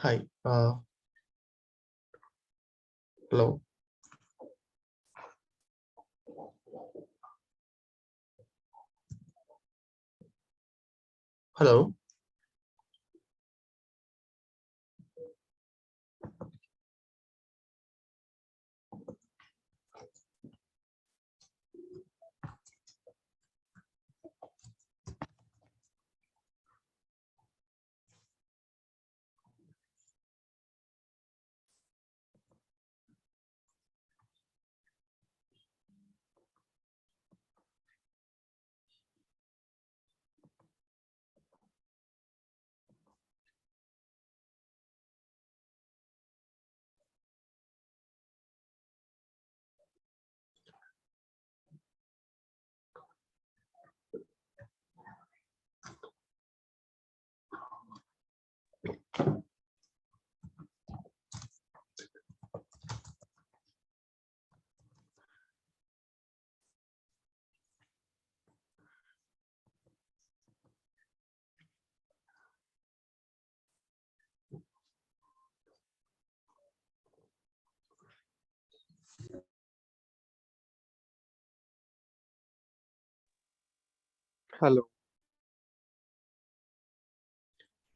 Hi. Hello. Hello. Hello.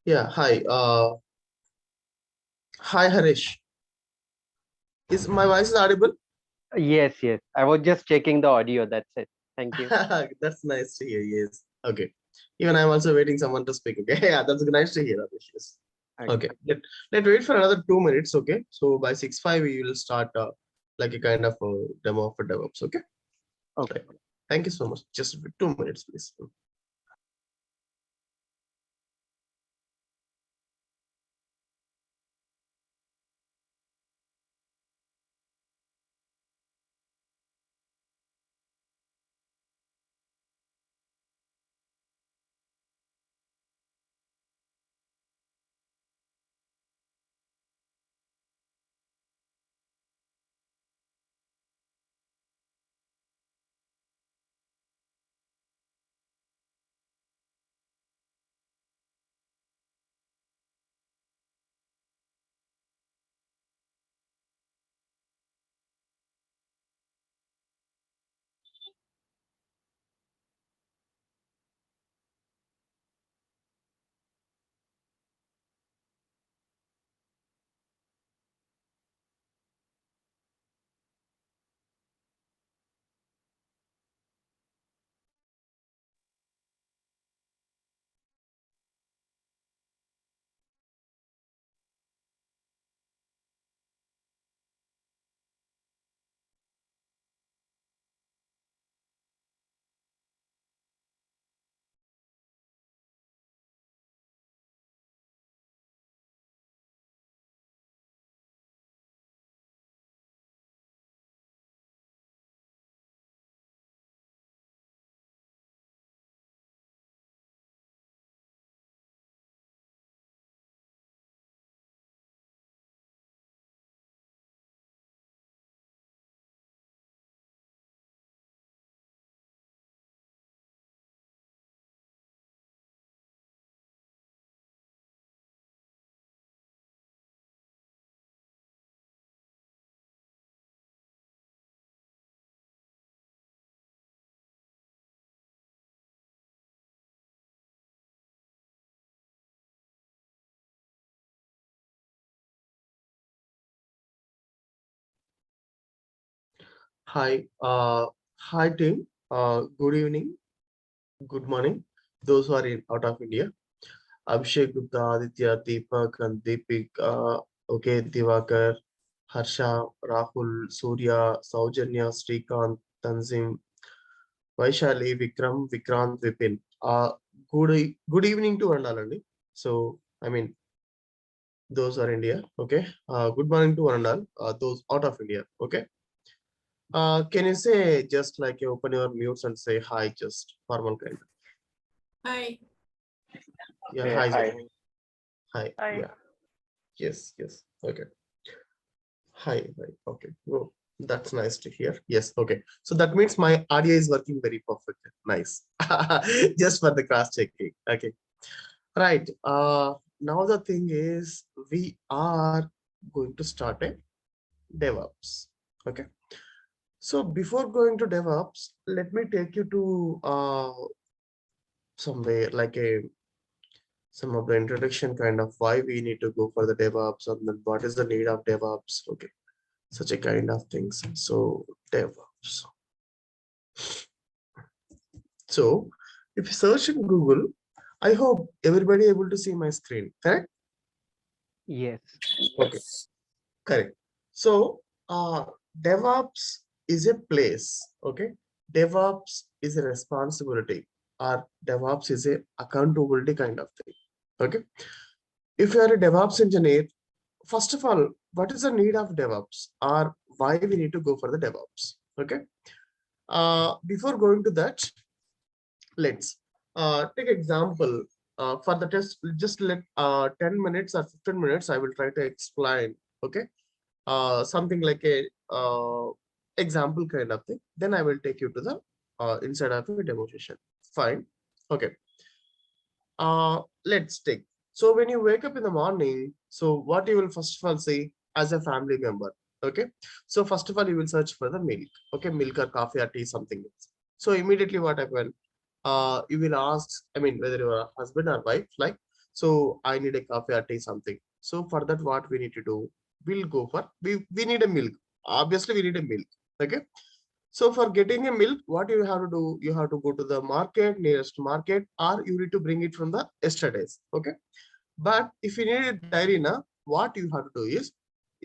Yeah. Hi. Hi, Harish. Is my voice is audible? Yes, yes. I was just checking the audio. That's it. Thank you. That's nice to hear. Yes. Okay. Even I'm also waiting someone to speak. Okay. Yeah, that's nice to hear, Harish. Yes. Okay. Let wait for another 2 minutes. Okay. So by 6:05 we will start like a kind of a demo for DevOps. Okay. Okay. Thank you so much. Just 2 minutes, please. Hi. Hi team. Good evening. Good morning. Those who are out of India. Abhishek Gupta, Aditya, Deepak, and Deepik, okay, Divakar, Harsha, Rahul, Surya, Saujanya, Srikanth, Tanzim, Vaishali, Vikram, Vikrant, Vipin. Good evening to one all. So, I mean, those are India, okay. Good morning to one and all, those out of India, okay. Can you say just like you open your mutes and say hi, just formal kind? Hi. Yeah, hi. Hi. Hi. Hi. Yeah. Yes. Yes. Okay. Hi. Right. Okay. Well, that's nice to hear. Yes. Okay. So that means my audio is working very perfect. Nice. Just for the cross checking. Okay. Right. now the thing is we are going to start a DevOps. Okay. So before going to DevOps, let me take you to somewhere like a some of the introduction kind of why we need to go for the DevOps and then what is the need of DevOps. Okay, such a kind of things. So DevOps. So if you search in Google, I hope everybody able to see my screen, correct? Yes. Okay, correct. So DevOps is a place. Okay, DevOps is a responsibility, or DevOps is a accountability kind of thing. Okay, if you are a DevOps engineer, first of all, what is the need of DevOps, or why we need to go for the DevOps? Okay, before going to that, let's take example for the test. Just let 10 minutes or 15 minutes. I will try to explain. Okay, something like a example kind of thing. Then I will take you to the inside of a demo session. Fine. Okay. Let's take. So when you wake up in the morning, so what you will first of all say as a family member. Okay. So first of all, you will search for the milk. Okay, milk or coffee or tea, something else. So immediately what happen? You will ask, I mean, whether you're a husband or wife, like, so I need a coffee or tea, something. So for that, what we need to do, we'll go for, we need a milk. Obviously, we need a milk. Okay. So for getting a milk, what you have to do, you have to go to the market, nearest market, or you need to bring it from the yesterday's. Okay. But if you need a dairy now, what you have to do is,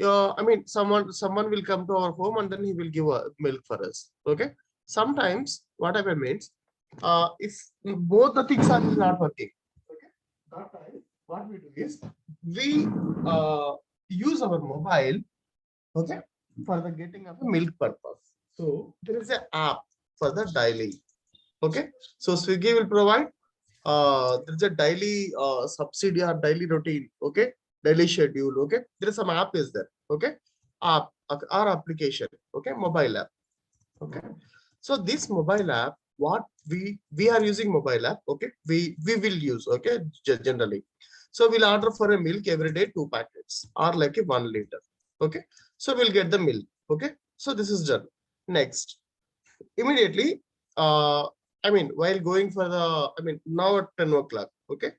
I mean, someone will come to our home and then he will give a milk for us. Okay. Sometimes what happens means, if both the things are not working, okay, that time what we do is we use our mobile, okay, for the getting of a milk purpose. So there is an app for the daily. Okay. So Swiggy will provide there's a daily subsidy or daily routine. Okay. Daily schedule. Okay. There is some app is there. Okay. App or application. Okay. Mobile app. Okay. So this mobile app, what we are using mobile app. Okay. We will use. Okay. Generally. So we'll order for a milk every day, 2 packets or like a 1 liter. Okay. So we'll get the milk. Okay. So this is done. Next, immediately, I mean, while going for the, I mean, now at 10 o'clock. Okay.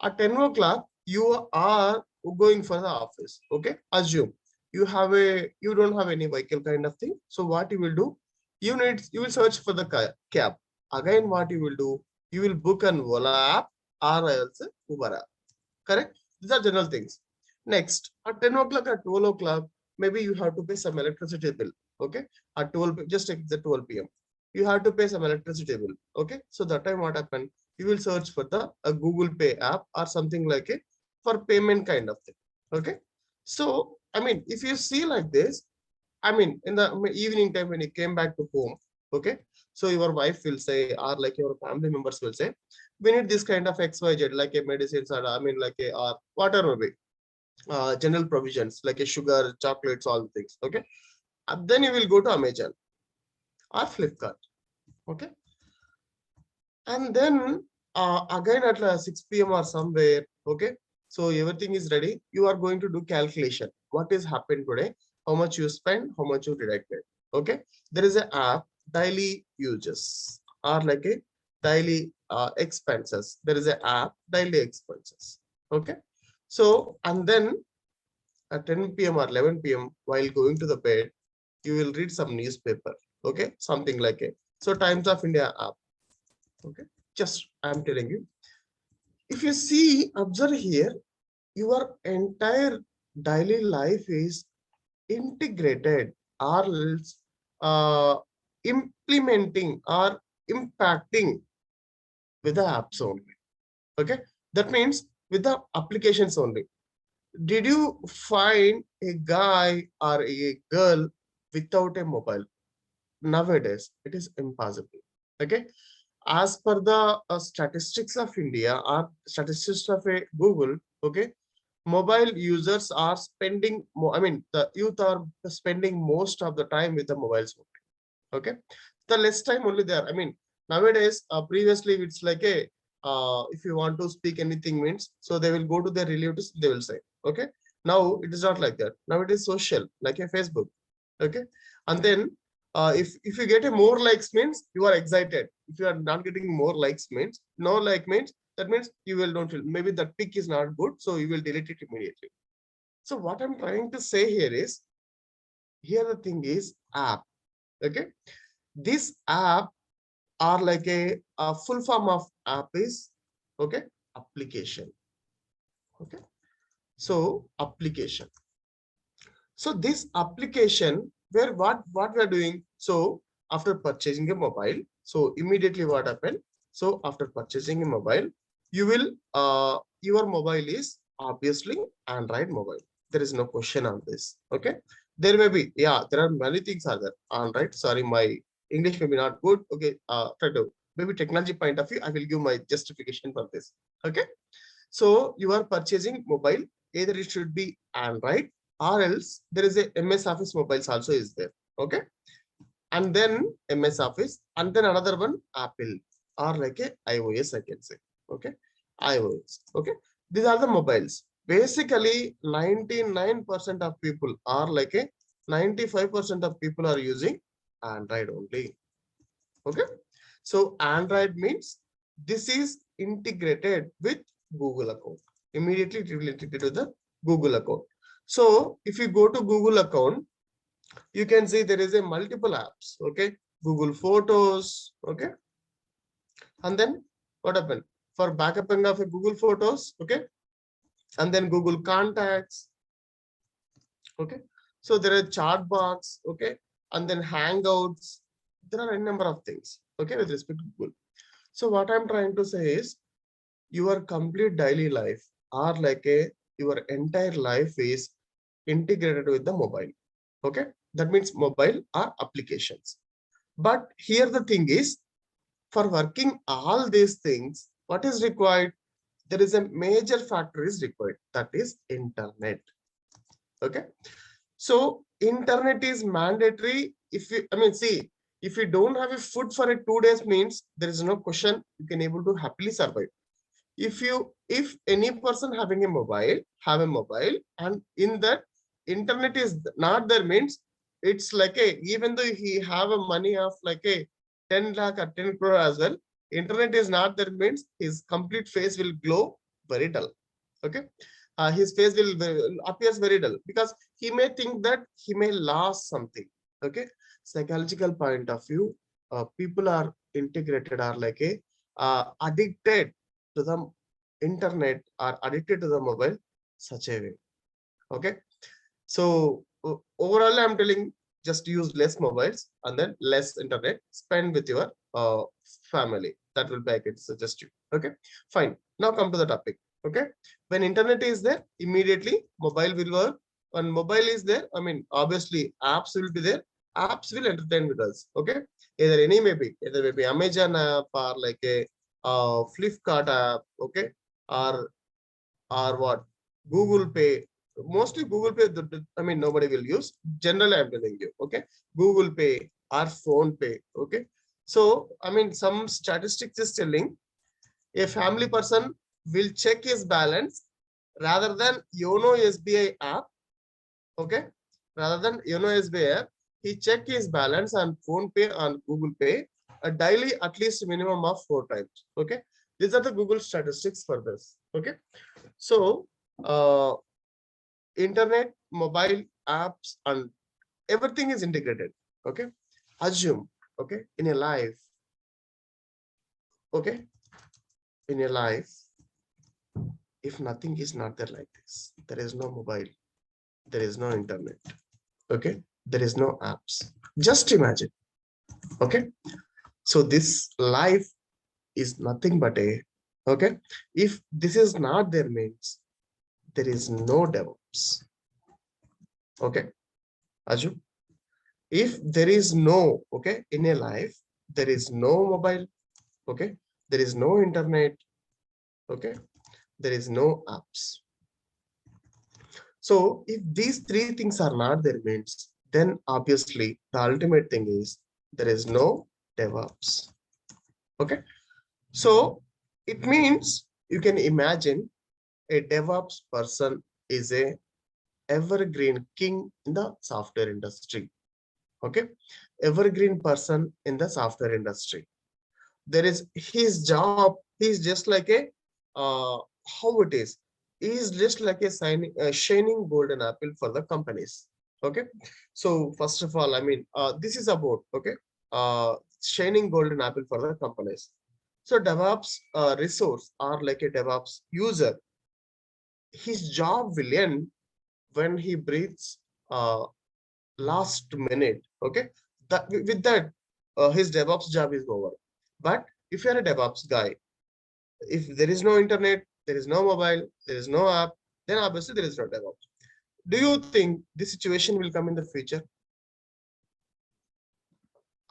At 10 o'clock, you are going for the office. Okay. Assume you don't have any vehicle kind of thing. So what you will do, you will search for the cab. Again, what you will do, you will book an Ola app or else Uber app. Correct? These are general things. Next, at 10 o'clock, at 12 o'clock, maybe you have to pay some electricity bill. Okay. At 12, just take the 12 p.m. You have to pay some electricity bill. Okay. So that time what happened? You will search for the a Google Pay app or something like a for payment kind of thing. Okay. So, I mean, if you see like this, I mean, in the evening time when you came back to home, okay, so your wife will say, or like your family members will say, we need this kind of XYZ, like a medicines, or I mean, like a or whatever way, general provisions, like a sugar, chocolates, all the things, okay. And then you will go to Amazon or Flipkart, okay, and then again at 6 p.m. or somewhere, okay, so everything is ready. You are going to do calculation. What is happened today? How much you spend? How much you deducted? Okay, there is an app daily uses or like a daily expenses. There is an app daily expenses. Okay, so and then at 10 p.m. or 11 p.m. while going to the bed, you will read some newspaper. Okay, something like it. So Times of India app. Okay, just I'm telling you, if you see, observe here, your entire daily life is integrated or else implementing or impacting with the apps only. Okay, that means with the applications only. Did you find a guy or a girl without a mobile? Nowadays it is impossible. Okay, as per the statistics of India or statistics of a Google, okay, mobile users are spending more, I mean, the youth are spending most of the time with the mobiles only. Okay, the less time only there. I mean, nowadays, previously it's like a if you want to speak anything means, so they will go to their relatives, they will say, okay. Now it is not like that. Now it is social, like a Facebook, okay. And then if you get a more likes means you are excited. If you are not getting more likes means, no like means, that means you will don't feel, maybe that pic is not good, so you will delete it immediately. So what I'm trying to say here is, here the thing is app, okay. This app are like a full form of app is, okay, application, okay. So application, so this application where what we are doing, so after purchasing a mobile, so immediately what happened, so after purchasing a mobile, you will your mobile is obviously Android mobile. There is no question on this, okay. There may be, yeah, there are many things are there. Android, sorry, my English may be not good, okay. Try to, maybe technology point of view, I will give my justification for this, okay. So you are purchasing mobile, either it should be Android or else there is a MS Office mobiles also is there, okay. And then MS Office, and then another one Apple, or like a iOS, I can say, okay, iOS, okay. These are the mobiles. Basically 99% of people are like a 95% of people are using Android only, okay. So Android means this is integrated with Google account. Immediately it will integrate with the Google account. So if you go to Google account, you can see there is a multiple apps, okay. Google Photos, okay. And then what happened for backupping of a Google Photos, okay. And then Google Contacts, okay. So there are chat box, okay. And then Hangouts. There are a number of things, okay, with respect to Google. So what I'm trying to say is, your complete daily life or like a your entire life is integrated with the mobile, okay. That means mobile or applications. But here the thing is, for working all these things, what is required? There is a major factor is required, that is internet, okay. So internet is mandatory. If you, I mean, see, if you don't have a food for a 2 days means, there is no question you can able to happily survive. If any person having a mobile, have a mobile, and in that internet is not there means, it's like a, even though he have a money of like a 10 lakh or 10 crore as well, internet is not there means his complete face will glow very dull, okay. His face will appears very dull because he may think that he may lose something, okay. Psychological point of view, people are integrated or like a addicted to the internet, are addicted to the mobile such a way, okay. So overall I'm telling, just use less mobiles and then less internet, spend with your family. That will be, I can suggest you, okay. Fine, now come to the topic, okay. When internet is there, immediately mobile will work. When mobile is there, I mean, obviously apps will be there, apps will entertain with us, okay. Either any maybe, either maybe Amazon app or like a Flipkart app, okay, or what, Google Pay. Mostly Google Pay, I mean, nobody will use. Generally, I'm telling you, okay. Google Pay or Phone Pay, okay. So, I mean, some statistics is telling a family person will check his balance rather than YONO SBI app, okay. Rather than YONO SBI app, he check his balance on Phone Pay, on Google Pay, a daily at least minimum of 4 times, okay. These are the Google statistics for this, okay. So internet, mobile apps, and everything is integrated, okay. Assume, okay, in your life, okay, in your life, if nothing is not there like this, there is no mobile, there is no internet, okay, there is no apps. Just imagine, okay. So this life is nothing but a, okay, if this is not there means there is no DevOps, okay. Assume, if there is no, okay, in a life, there is no mobile, okay, there is no internet, okay, there is no apps. So if these three things are not there means, then obviously the ultimate thing is there is no DevOps, okay. So It means you can imagine a DevOps person is a evergreen king in the software industry. Okay, evergreen person in the software industry. There is his job. He's just like a how it is. He's just like a shining golden apple for the companies. Okay, so first of all, I mean, this is about okay, shining golden apple for the companies. So DevOps resource or like a DevOps user, his job will end when he breathes last minute. Okay, that with that his DevOps job is over. But if you're a DevOps guy, if there is no internet, there is no mobile, there is no app, then obviously there is no DevOps. Do you think this situation will come in the future?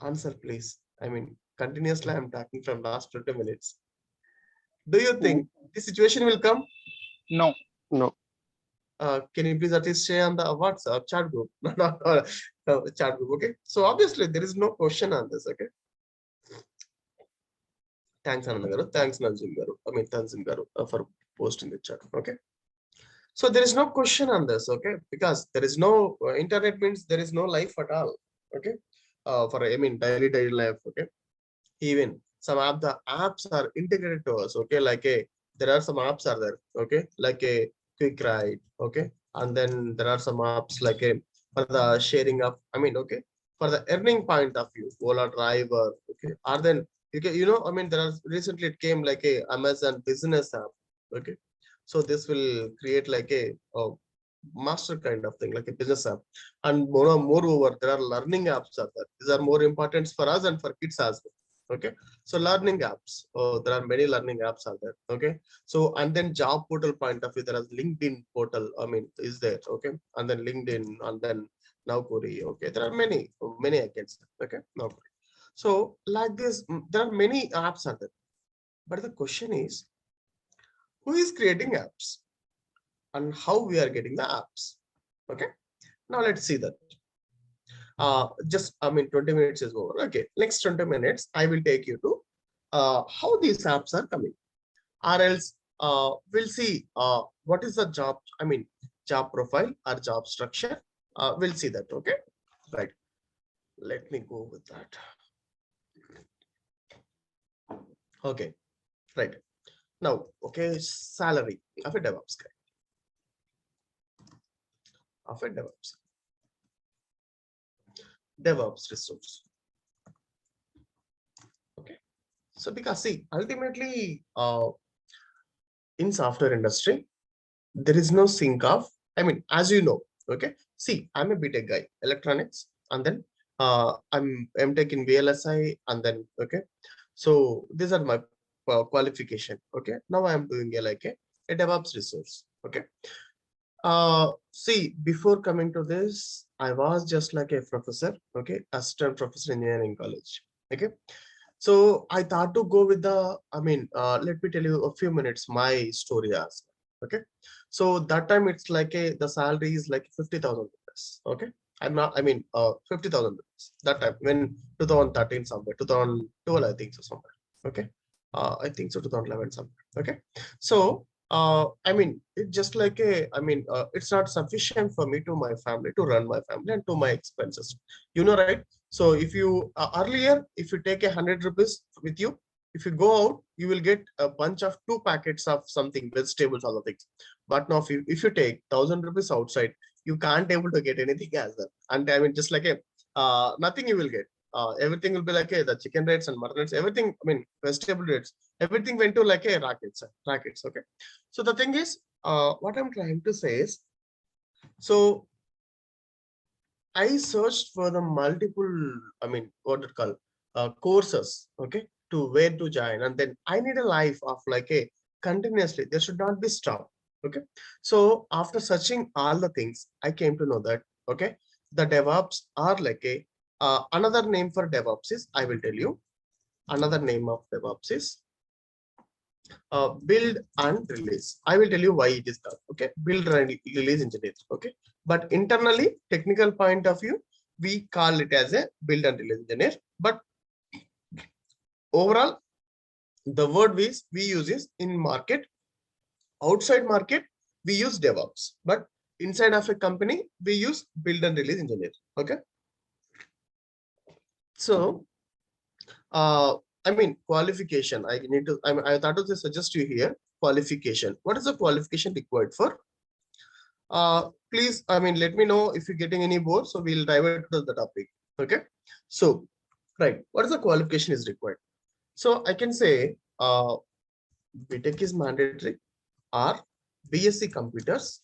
Answer please. I mean, continuously I'm talking from last 20 minutes. Do you think this situation will come? No. No. Can you please at least share on the WhatsApp chat group? Not chat group. Okay, so obviously there is no question on this. Okay, thanks Ananda garu, thanks Nazim garu, I mean Tanzim garu for posting the chat. Okay, so there is no question on this. Okay, because there is no internet means there is no life at all. Okay, for I mean daily life. Okay, even some of the apps are integrated to us. Okay, like a there are some apps are there. Okay, like a quick ride. Okay, and then there are some apps like a for the sharing of, I mean, okay, for the earning point of view, Ola driver. Okay, or then you can, you know, I mean, there are recently it came like a Amazon business app. Okay, so this will create like a master kind of thing, like a business app. And moreover, there are learning apps are there. These are more important for us and for kids as well. Okay, so learning apps, oh, there are many learning apps are there. Okay, so and then job portal point of view, there is LinkedIn portal, I mean, is there. Okay, and then LinkedIn, and then Naukri. Okay, there are many I can say. Okay, Naukri. So like this, there are many apps are there, but the question is, who is creating apps and how we are getting the apps? Okay, now let's see that. Just, I mean, 20 minutes is over. Okay, next 20 minutes I will take you to how these apps are coming, or else we'll see what is the job, I mean, job profile or job structure. We'll see that. Okay, right, let me go with that. Okay, right, now, okay, salary of a DevOps guy, of a DevOps resource. Okay, so because see, ultimately in software industry there is no sync of, I mean, as you know. Okay, see, I'm a BTech guy, electronics, and then I'm taking VLSI, and then okay, so these are my qualification. Okay, now I am doing a DevOps resource. Okay, see, before coming to this, I was just like a professor. Okay, assistant professor in engineering college. Okay, so I thought to go with the, I mean, let me tell you a few minutes my story as well. Okay, so that time it's like the salary is like 50,000 rupees. Okay, I'm not, I mean, 50,000 rupees that time when 2013 somewhere, 2012 I think so somewhere. Okay, I think so 2011 somewhere. Okay, so I mean, it's just like I mean, it's not sufficient for me to my family to run my family and to my expenses. You know, right? So if you earlier, if you take 100 rupees with you, if you go out, you will get a bunch of 2 packets of something, vegetables, other things. But now if you take 1,000 rupees outside, you can't able to get anything as that. And I mean, just like a nothing you will get. Everything will be like the chicken rates and mutton rates, everything. I mean, vegetable rates, everything went to like a rackets. Okay. So the thing is, what I'm trying to say is, so I searched for the multiple, I mean, what it called courses, okay, to where to join, and then I need a life of like a continuously. There should not be stop. Okay, so after searching all the things, I came to know that okay, the DevOps are like a another name for DevOps is, I will tell you, another name of DevOps is build and release. I will tell you why it is called. Okay, build and release engineer. Okay, but internally, technical point of view, we call it as a build and release engineer. But overall, The word we use is in market. Outside market, we use DevOps, but inside of a company, we use build and release engineer. Okay. So, I mean, qualification. I thought to suggest you here qualification. What is the qualification required for? Please, I mean, let me know if you're getting any bored. So we'll divert to the topic. Okay. So, right. What is the qualification is required? So I can say, BTech is mandatory, or BSc computers,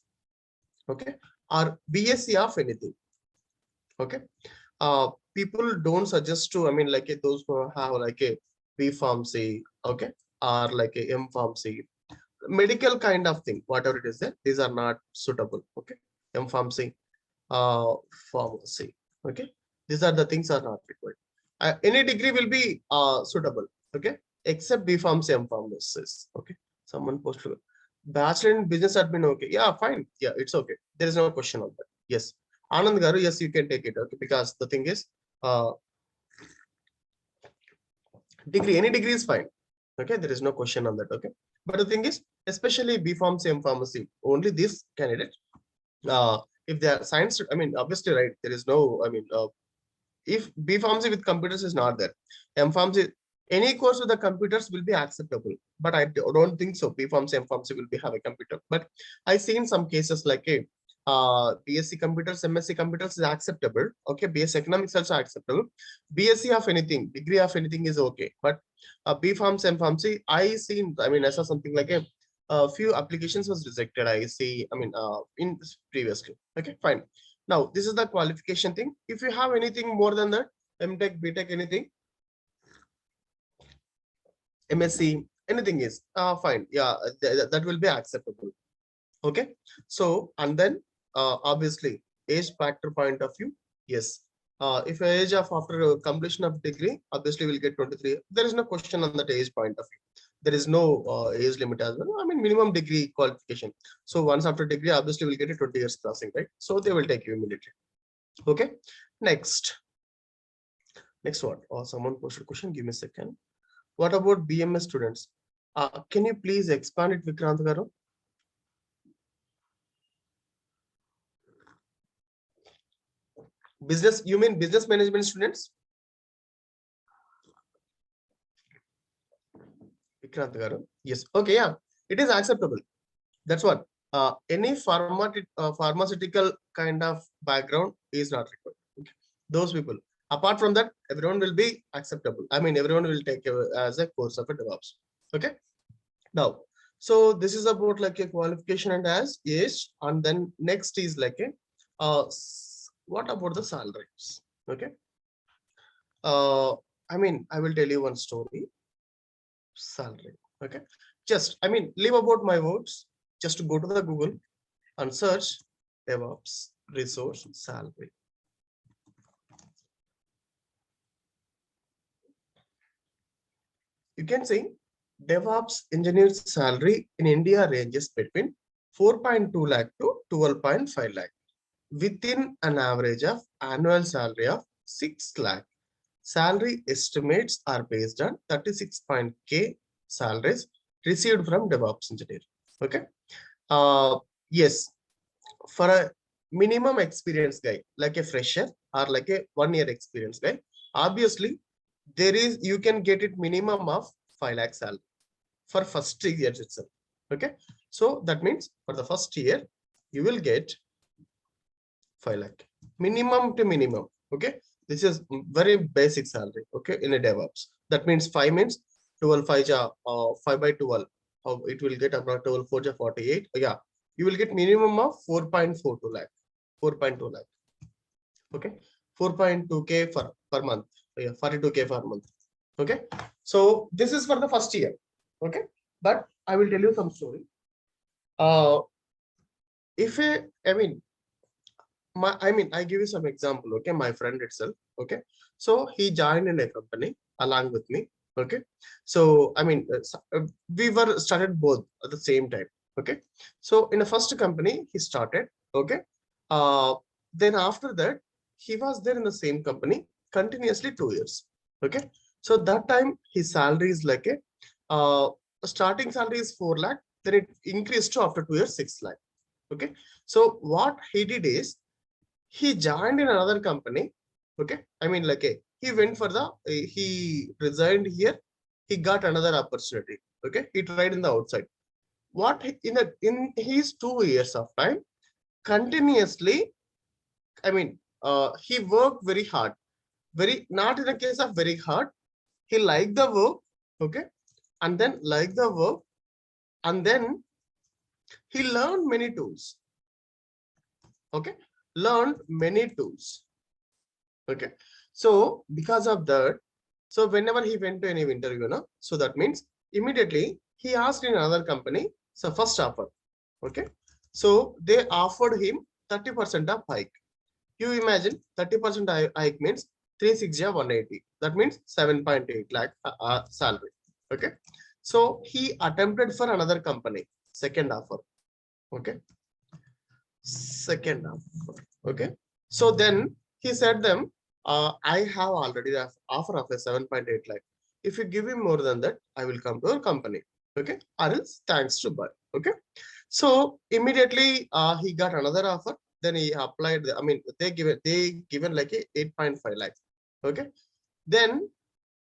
okay, or BSc of anything, okay. People don't suggest to, I mean, like those who have like a B Pharmacy, okay, or like a M Pharmacy, medical kind of thing, whatever it is there, these are not suitable, okay. M Pharmacy, pharmacy, okay, these are the things are not required. Any degree will be suitable, okay, except B Pharmacy, M Pharmacies, okay. Someone posted bachelor in business admin, okay, yeah, fine, yeah, it's okay, there is no question on that. Yes, Anand Garu, yes, you can take it, okay, because the thing is, degree, any degree is fine, okay, there is no question on that, okay. But the thing is, especially B Pharmacy, M Pharmacy, only this candidate, if they are science, I mean, obviously, right, there is no, I mean, if B Pharmacy with computers is not there, M Pharmacy, any course with the computers will be acceptable, but I don't think so. B Pharmacy, M Pharmacy will be have a computer, but I seen some cases like a BSc computers, MSc computers is acceptable. Okay, BSc economics also acceptable. BSc of anything, degree of anything is okay, but B Pharmacy, M Pharmacy, I seen, I mean, I saw something like a few applications was rejected. I see, I mean, in previously. Okay, fine. Now, this is the qualification thing. If you have anything more than that, MTech, BTech, anything, MSc, anything is fine. Yeah, that will be acceptable. Okay. So, and then obviously, age factor point of view, yes. If age of after completion of degree, obviously we'll get 23. There is no question on that age point of view. There is no age limit as well. I mean, minimum degree qualification. So once after degree, obviously we'll get a 20 years crossing, right? So they will take you immediately. Okay. Next one. Someone posted a question. Give me a second. What about BMS students? Can you please expand it, Vikrant Garu? Business, you mean business management students? Vikrant Garu. Yes. Okay. Yeah. It is acceptable. That's what. Any pharmaceutical kind of background is not required. Okay. Those people. Apart from that, everyone will be acceptable. I mean, everyone will take as a course of a DevOps. Okay. Now, so this is about like a qualification and as age, and then next is like a what about the salaries? Okay. I mean, I will tell you one story. Salary. Okay. Just, I mean, leave about my words. Just go to the Google and search DevOps resource salary. You can see DevOps engineer's salary in India ranges between 4.2 lakh to 12.5 lakh, within an average of annual salary of 6 lakh. Salary estimates are based on 36.k salaries received from DevOps engineer. Okay. Yes, for a minimum experience guy, like a fresher or like a 1 year experience guy, obviously there is, you can get it minimum of 5 lakh salary for first 3 years itself. Okay. So that means for the first year, you will get 5 lakh minimum to minimum. Okay. This is very basic salary. Okay. In a DevOps, that means 5 means 12 5 5 by 12. It will get about 12 4 48. Yeah. You will get minimum of 4.42 lakh. 4.2 lakh. Okay. 4.2k per month. Yeah. 42k per month. Okay. So this is for the first year. Okay. But I will tell you some story. If I mean, I give you some example. Okay. My friend itself. Okay. So he joined in a company along with me. Okay. So, I mean, we were started both at the same time. Okay. So in the first company, he started. Okay. Then after that, he was there in the same company continuously 2 years. Okay. So that time his salary is like a starting salary is 4 lakh, then it increased to after 2 years 6 lakh. Okay, so what he did is he joined in another company. Okay, I mean like he went for the he resigned here, he got another opportunity. Okay, he tried in the outside. What in his 2 years of time, continuously, I mean, he worked very hard, very not in a case of very hard. He liked the work, okay, and then liked the work, and then he learned many tools. Okay, learned many tools. Okay, so because of that, so whenever he went to any interview, no, so that means immediately he asked in another company, so first offer. Okay, so they offered him 30% of hike. You imagine 30% hike means 360 180. That means 7.8 lakh salary. Okay, so he attempted for another company, second offer. Okay, second offer. Okay, so then he said them, I have already the offer of a 7.8 lakh. If you give me more than that, I will come to your company. Okay, or else thanks to buy. Okay, so immediately he got another offer. Then he applied. I mean, they given like a 8.5 lakh. Okay, then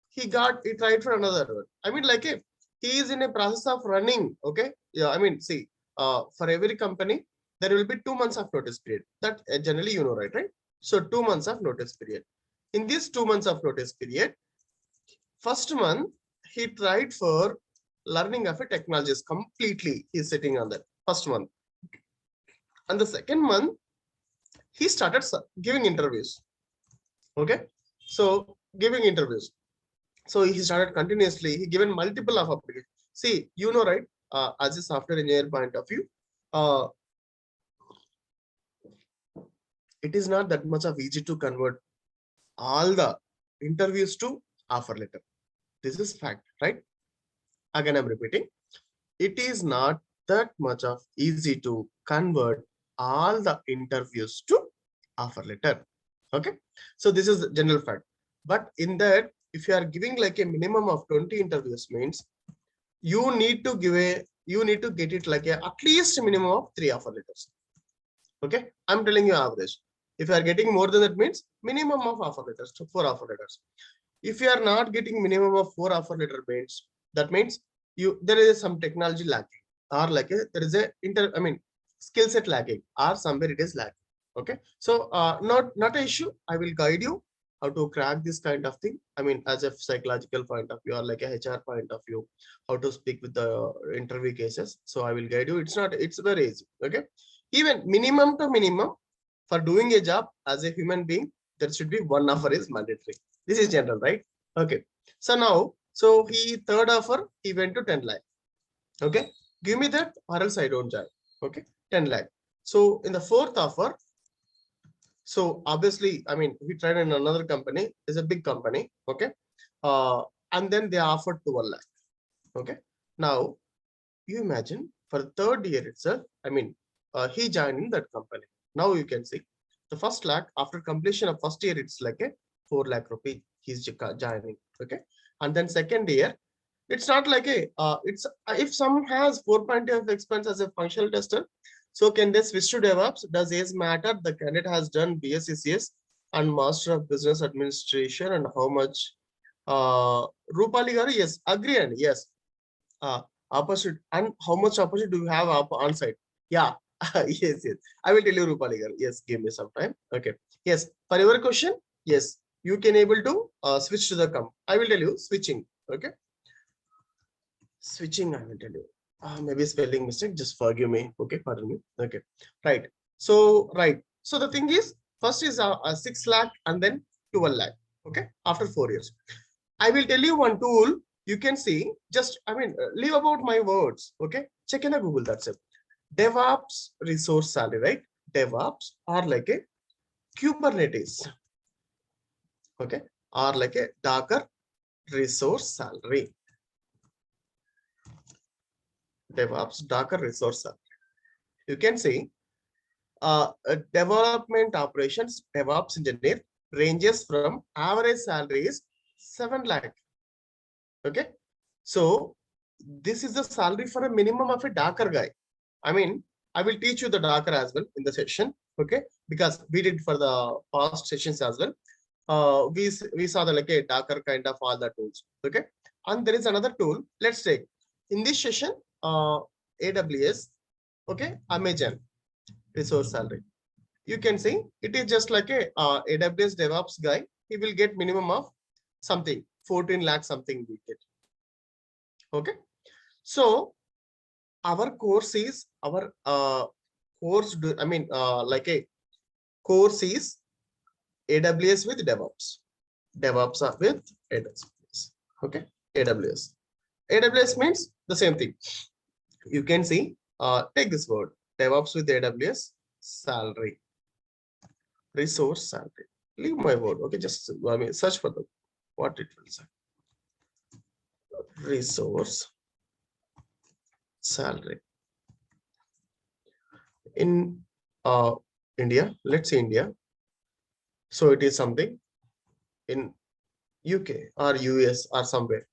he tried for another one. I mean, like he is in a process of running. Okay, yeah. I mean, see, for every company there will be 2 months of notice period. That generally you know, right? So 2 months of notice period. In these 2 months of notice period, first month he tried for learning of a technologies completely. He's sitting on that first month, and the second month he started giving interviews. Okay, so giving interviews. So he started continuously. He given multiple of applications. See, you know, right? As a software engineer point of view, uh, it is not that much of easy to convert all the interviews to offer letter. This is fact, right? Again, I'm repeating. It is not that much of easy to convert all the interviews to offer letter. Okay, so this is the general fact. But in that, if you are giving like a minimum of 20 interviews, means you need to get it like at least minimum of 3 offer letters. Okay, I'm telling you average. If you are getting more than that, means minimum of offer letters to 4 offer letters. If you are not getting minimum of 4 offer letter, means that means there is some technology lacking, or like there is a skill set lacking, or somewhere it is lacking. Okay, so not an issue. I will guide you how to crack this kind of thing. I mean, as a psychological point of view, or like a HR point of view, how to speak with the interview cases. So I will guide you. It's very easy. Okay, even minimum to minimum for doing a job as a human being, there should be 1 offer is mandatory. This is general, right? Okay, so now, so he third offer, he went to 10 lakh. Okay, give me that or else I don't join. Okay, 10 lakh. So in the fourth offer, so obviously, I mean, he tried in another company, it's a big company. Okay, and then they offered to 1 lakh. Okay, now you imagine for the third year itself, I mean, he joined in that company. Now you can see the first lakh after completion of first year, it's like a 4 lakh rupee he's joining. Okay, and then second year, it's not like a it's if some has 4.2 of expense as a functional tester, so can they switch to DevOps? Does age matter? The candidate has done BSCCS and Master of Business Administration, and how much? Rupali garu, yes, agree, and yes. Opposite, and how much opposite do you have on site? Yeah, yes. I will tell you, Rupali garu. Yes, give me some time. Okay. Yes, for your question, yes, you can able to switch to the I will tell you switching. Okay, switching. I will tell you. Maybe spelling mistake. Just forgive me. Okay, pardon me. Okay, right. So right. So the thing is, first is 6 lakh and then 12 lakh. Okay, after 4 years. I will tell you one tool. You can see, just, I mean, leave about my words. Okay, check in the Google. That's it. DevOps resource salary, right? DevOps or like a Kubernetes. Okay, or like a Docker resource salary. DevOps Docker resource salary. You can see development operations DevOps engineer ranges from average salary is 7 lakh. Okay, so this is the salary for a minimum of a Docker guy. I mean, I will teach you the Docker as well in the session, okay? Because we did for the past sessions as well. We saw the like a Docker kind of all the tools, okay? And there is another tool. Let's take in this session, AWS, okay, Amazon resource salary. You can see it is just like a AWS DevOps guy. He will get minimum of something 14 lakh something we get. Okay, so our course is our course. I mean, like a course is AWS with DevOps. DevOps are with AWS. Okay, AWS. AWS means the same thing. You can see. Take this word DevOps with AWS salary. Resource salary. Leave my word. Okay, just I mean search for the what it will say. Resource salary. In India, let's say India. So it is something in UK or US or somewhere.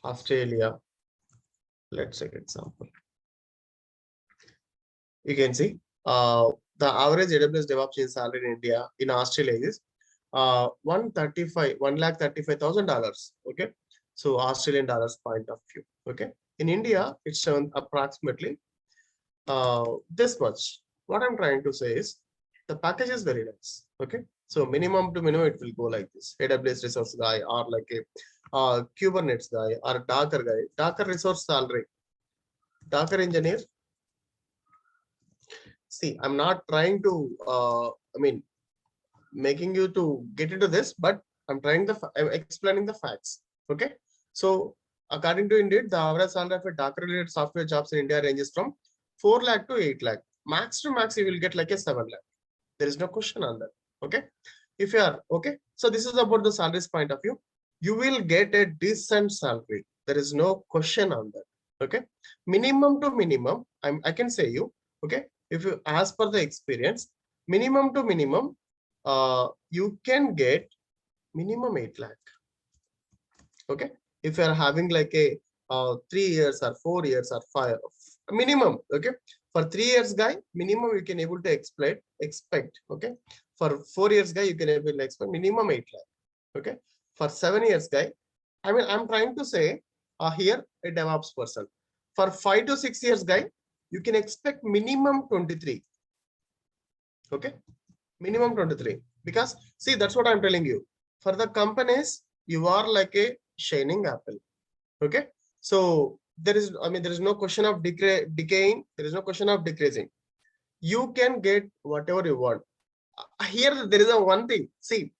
Australia. Let's take example. You can see the average AWS DevOps salary in India in Australia is $135,000. Okay, so Australian dollars point of view. Okay, in India it's shown approximately this much. What I'm trying to say is the package is very nice. Okay, so minimum to minimum it will go like this: AWS resource guy or like a Kubernetes guy or Docker guy. Docker resource salary, Docker engineer. See, I'm not trying to I mean making you to get into this, but I'm explaining the facts. Okay, so according to Indeed, the average salary of a Docker related software jobs in India ranges from 4 lakh to 8 lakh. Max to max, you will get like a 7 lakh. There is no question on that. Okay, if you are okay, so this is about the salaries point of view. You will get a decent salary. There is no question on that. Okay, minimum to minimum, I can say you. Okay, if you ask for the experience, minimum to minimum, you can get minimum 8 lakh. Okay, if you are having like a 3 years or 4 years or 5 minimum. Okay, for 3 years guy, minimum you can able to expect. Okay, for 4 years guy, you can able to expect minimum 8 lakh. Okay, for 7 years guy, I mean I'm trying to say here a DevOps person. For 5 to 6 years guy, you can expect minimum 23. Okay, minimum 23, because see that's what I'm telling you. For the companies, you are like a shining apple. Okay, so there is there is no question of decaying, there is no question of decreasing. You can get whatever you want. Here there is a one thing. See,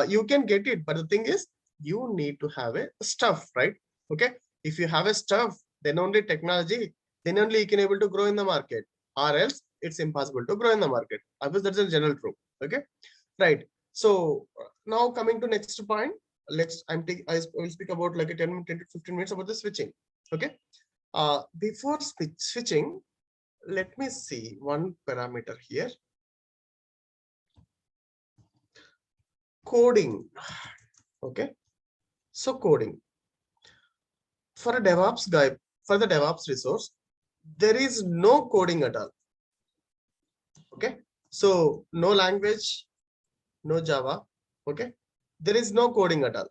you can get it, but the thing is you need to have a stuff, right? Okay, if you have a stuff, then only technology, then only you can able to grow in the market, or else it's impossible to grow in the market. Obviously that's a general truth. Okay, right? So now coming to next point, I will speak about like a 10 to 15 minutes about the switching. Okay, before switching, let me see one parameter here. Coding. Okay, so coding for a DevOps guy, for the DevOps resource, there is no coding at all. Okay, so no language, no Java. Okay, there is no coding at all.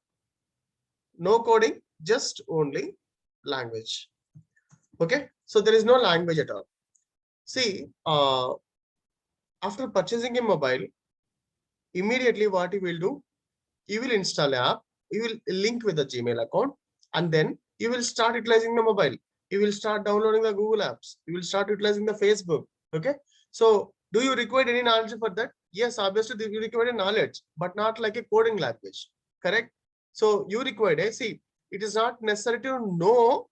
No coding, just only language. Okay, so there is no language at all. See, after purchasing a mobile, immediately what you will do, you will install an app, you will link with the Gmail account, and then you will start utilizing the mobile. You will start downloading the Google apps. You will start utilizing the Facebook. Okay, so do you require any knowledge for that? Yes, obviously you require a knowledge, but not like a coding language. Correct? So you require, see, it is not necessary to know.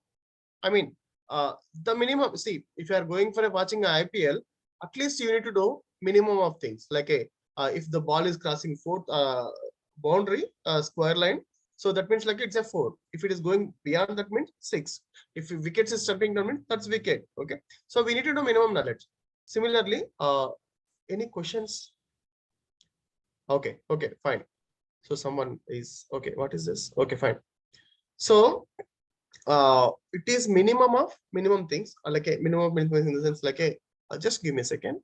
I mean, the minimum. See, if you are going for watching a IPL, at least you need to do minimum of things like a if the ball is crossing fourth boundary square line, so that means like it's a 4. If it is going beyond that means 6. If wickets is stepping down means that's wicket. Okay, so we need to do minimum knowledge. Similarly, any questions? Okay, fine. So someone is okay. What is this? Okay, fine. So it is minimum things, like a minimum in the sense like a just give me a second.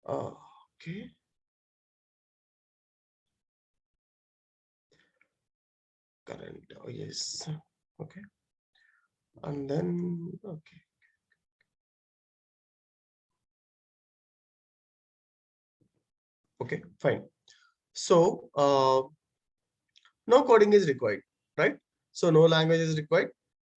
Okay. Current, oh yes, okay, and then okay, okay, fine. So no coding is required, right? So no language is required.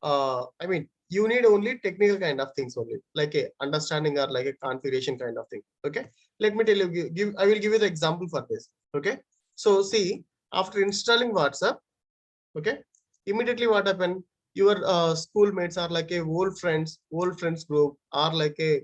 I mean, you need only technical kind of things only, like a understanding or like a configuration kind of thing. Okay, let me tell you, I will give you the example for this. Okay, so see, after installing WhatsApp, okay, immediately what happened, your schoolmates are like a old friends group, or like a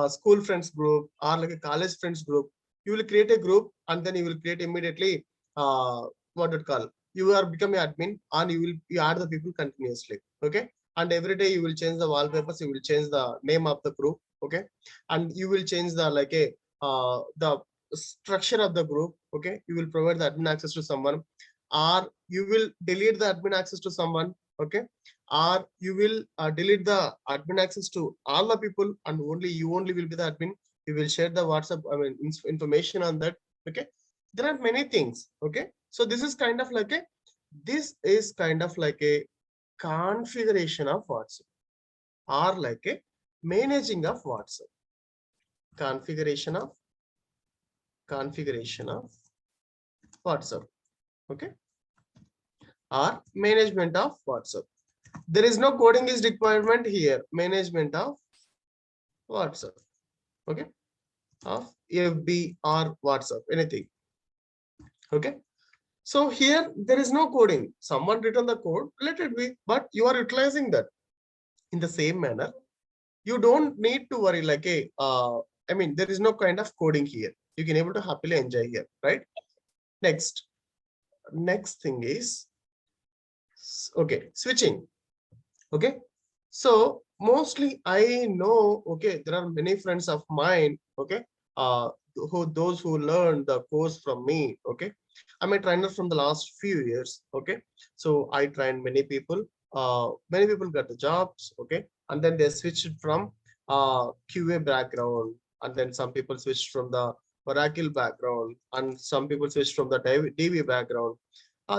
school friends group, or like a college friends group. You will create a group, and then you will create immediately what it call, you are becoming admin, and you add the people continuously. Okay, and every day you will change the wallpapers, you will change the name of the group. Okay, and you will change the like a the structure of the group. Okay, you will provide the admin access to someone, or you will delete the admin access to someone. Okay, or you will delete the admin access to all the people, and only will be the admin. You will share the WhatsApp, I mean, information on that. Okay, there are many things. Okay, so this is kind of like a configuration of WhatsApp, or like a managing of WhatsApp. Configuration of WhatsApp. Okay, or management of WhatsApp. There is no coding is requirement here. Management of WhatsApp. Okay, of FB or WhatsApp, anything. Okay, so here there is no coding. Someone written the code, let it be, but you are utilizing that in the same manner. You don't need to worry like a I mean, there is no kind of coding here. You can able to happily enjoy here, right? Next thing is, okay, switching. Okay, so mostly I know, okay, there are many friends of mine, okay, those who learned the course from me. Okay, I'm a trainer from the last few years. Okay, so I trained many people got the jobs. Okay, and then they switched from QA background, and then some people switched from the Oracle background, and some people switched from the DB background.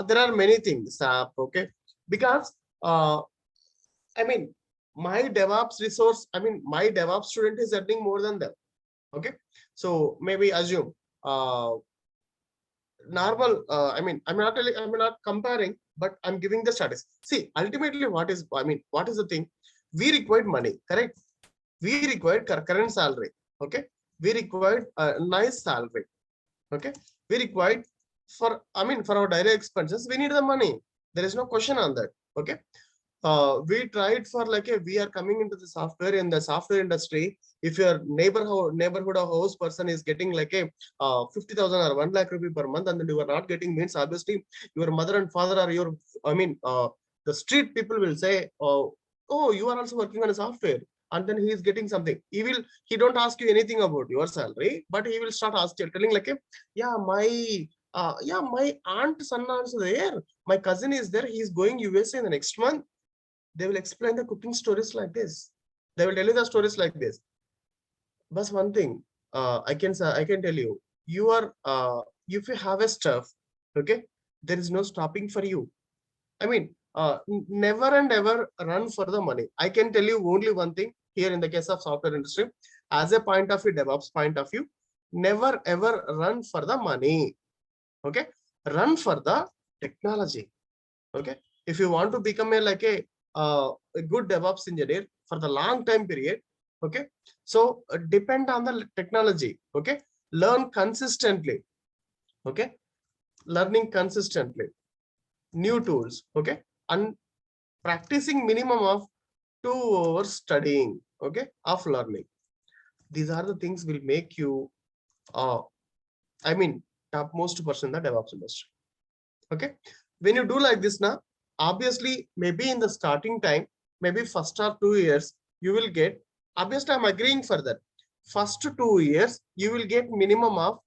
There are many things, okay, because I mean, my DevOps student is earning more than them. Okay, so maybe assume normal. I'm not comparing, but I'm giving the status. See, ultimately, what is the thing? We required money, correct? We required current salary. Okay, we required a nice salary. Okay, we required for our daily expenses. We need the money. There is no question on that. Okay, we tried for like we are coming into the software, in the software industry. If your neighborhood or house person is getting like a 50,000 or 1 lakh rupee per month, and then you are not getting, means obviously your mother and father or your the street people will say, oh, you are also working on a software, and then he is getting something. He don't ask you anything about your salary, but he will start asking, telling like yeah, my aunt son also there, my cousin is there, he's going USA in the next month. They will explain the cooking stories like this. They will tell you the stories like this. But one thing, I can tell you, you are if you have a stuff, okay, there is no stopping for you. I mean, never and ever run for the money. I can tell you only one thing here in the case of software industry, as a point of view, DevOps point of view, never ever run for the money. Okay, run for the technology. Okay, if you want to become a good DevOps engineer for the long time period, okay, so depend on the technology. Okay, learn consistently. Okay, learning consistently new tools. Okay, and practicing minimum of 2 hours studying. Okay, of learning. These are the things will make you I mean, topmost person in the DevOps industry. Okay, when you do like this now, obviously maybe in the starting time, maybe first or 2 years, you will get, obviously I'm agreeing for that, first 2 years you will get minimum of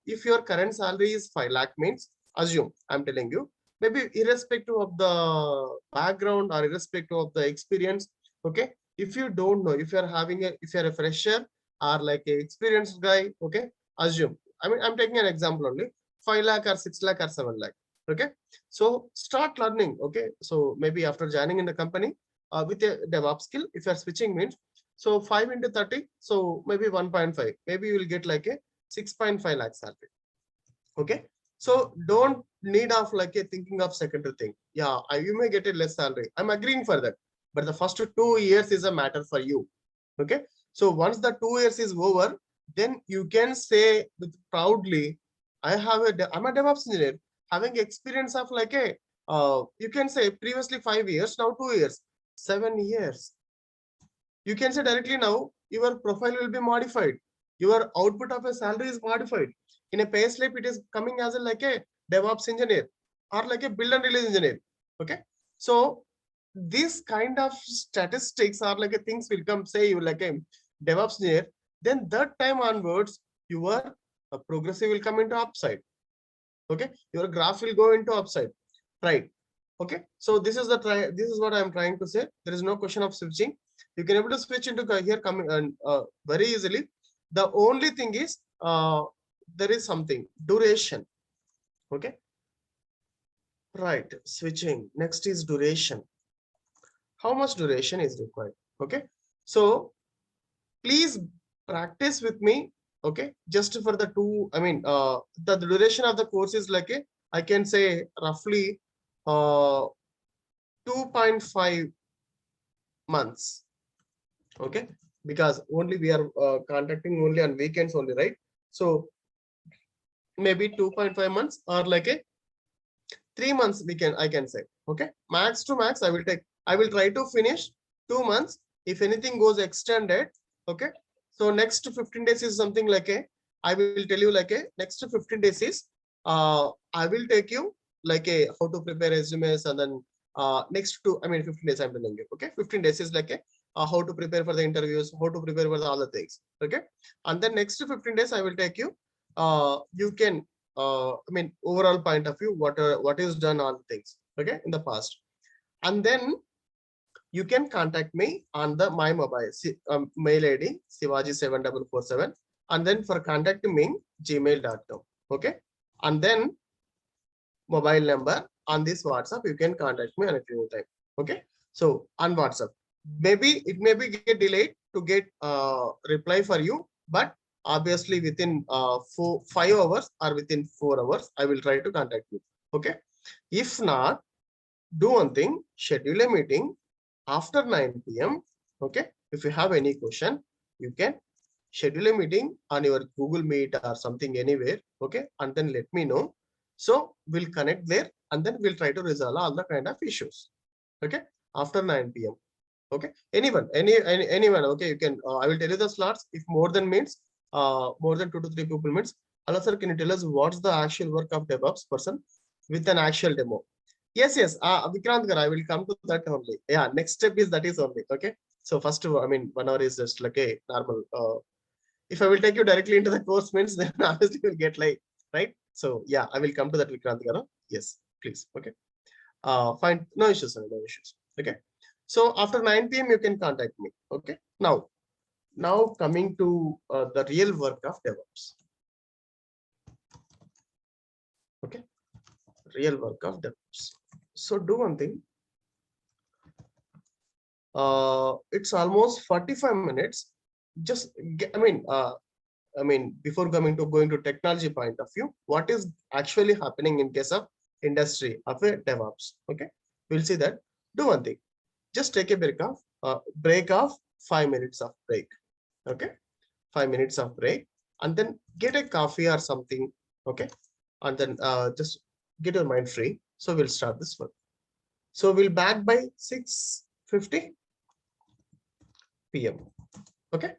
if your current salary is 5 lakh, means assume I'm telling you maybe irrespective of the background or irrespective of the experience. Okay, if you don't know, if you're a fresher or like a experienced guy, okay, assume, I mean, I'm taking an example only, 5 lakh or 6 lakh or 7 lakh. Okay, so start learning. Okay, so maybe after joining in the company with a DevOps skill, if you're switching means, so 5 into 30, so maybe 1.5, maybe you will get like a 6.5 lakh salary. Okay, so don't need of like a thinking of secondary thing. Yeah, you may get a less salary, I'm agreeing for that, but the first 2 years is a matter for you. Okay, so once the 2 years is over, then you can say with proudly, I'm a DevOps engineer having experience of like a you can say previously 5 years, now 2 years, 7 years. You can say directly now your profile will be modified, your output of a salary is modified. In a pay slip it is coming as a like a DevOps engineer or like a build and release engineer. Okay, so this kind of statistics or like a things will come, say you like a DevOps engineer, then that time onwards your progressive will come into upside. Okay, your graph will go into upside, right? Okay, so this is what I'm trying to say. There is no question of switching. You can able to switch into here coming and very easily. The only thing is there is something duration. Okay, right, switching. Next is duration. How much duration is required? Okay, so please practice with me. Okay, just for the two, I mean the duration of the course is like a, I can say roughly 2.5 months. Okay, because only we are contacting only on weekends only, right? So maybe 2.5 months or like a 3 months we can, I can say. Okay, max to max I will try to finish 2 months. If anything goes extended, okay, so next 15 days is something like a, I will tell you like a next 15 days is I will take you like a how to prepare resumes, and then next to, I mean 15 days I'm telling you. Okay, 15 days is like a how to prepare for the interviews, how to prepare for the other things. Okay, and then next 15 days I will take you you can I mean overall point of view, what is done on things, okay, in the past. And then you can contact me on the my mobile mail ID Sivaji7447, and then for contacting me gmail.com. Okay, and then mobile number on this WhatsApp, you can contact me on a any time. Okay, so on WhatsApp, maybe it may be get delayed to get reply for you, but obviously within 5 hours or within 4 hours I will try to contact you. Okay, if not, do one thing, schedule a meeting after 9 p.m. Okay, if you have any question, you can schedule a meeting on your Google Meet or something anywhere. Okay, and then let me know. So we'll connect there, and then we'll try to resolve all the kind of issues. Okay, after 9 p.m. Okay, anyone. Okay, you can I will tell you the slots. If more than means more than 2 to 3 people means, hello sir, can you tell us what's the actual work of DevOps person with an actual demo? Yes, Vikrant gar, I will come to that only. Yeah, next step is that is only. Okay, so first I mean 1 hour is just like a normal if I will take you directly into the course means, then obviously you'll get like, right? So yeah, I will come to that, Vikrant gar. Yes, please. Okay, fine, no issues, sir, no issues. Okay, so after 9 p.m. you can contact me. Okay, now coming to the real work of DevOps. Okay, real work of DevOps. So do one thing. It's almost 45 minutes. Just get, I mean, before going to technology point of view, what is actually happening in case of industry of a DevOps? Okay, we'll see that. Do one thing. Just take a break of 5 minutes of break. Okay, 5 minutes of break, and then get a coffee or something. Okay, and then just get your mind free. So we'll start this one. So we'll back by 6:50 p.m. Okay,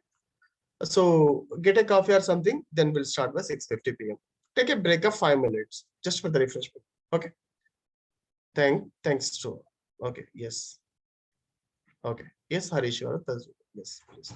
so get a coffee or something, then we'll start by 6:50 p.m. Take a break of 5 minutes just for the refreshment. Okay, thanks to. Okay, yes. Okay, yes, Harish, yes, please.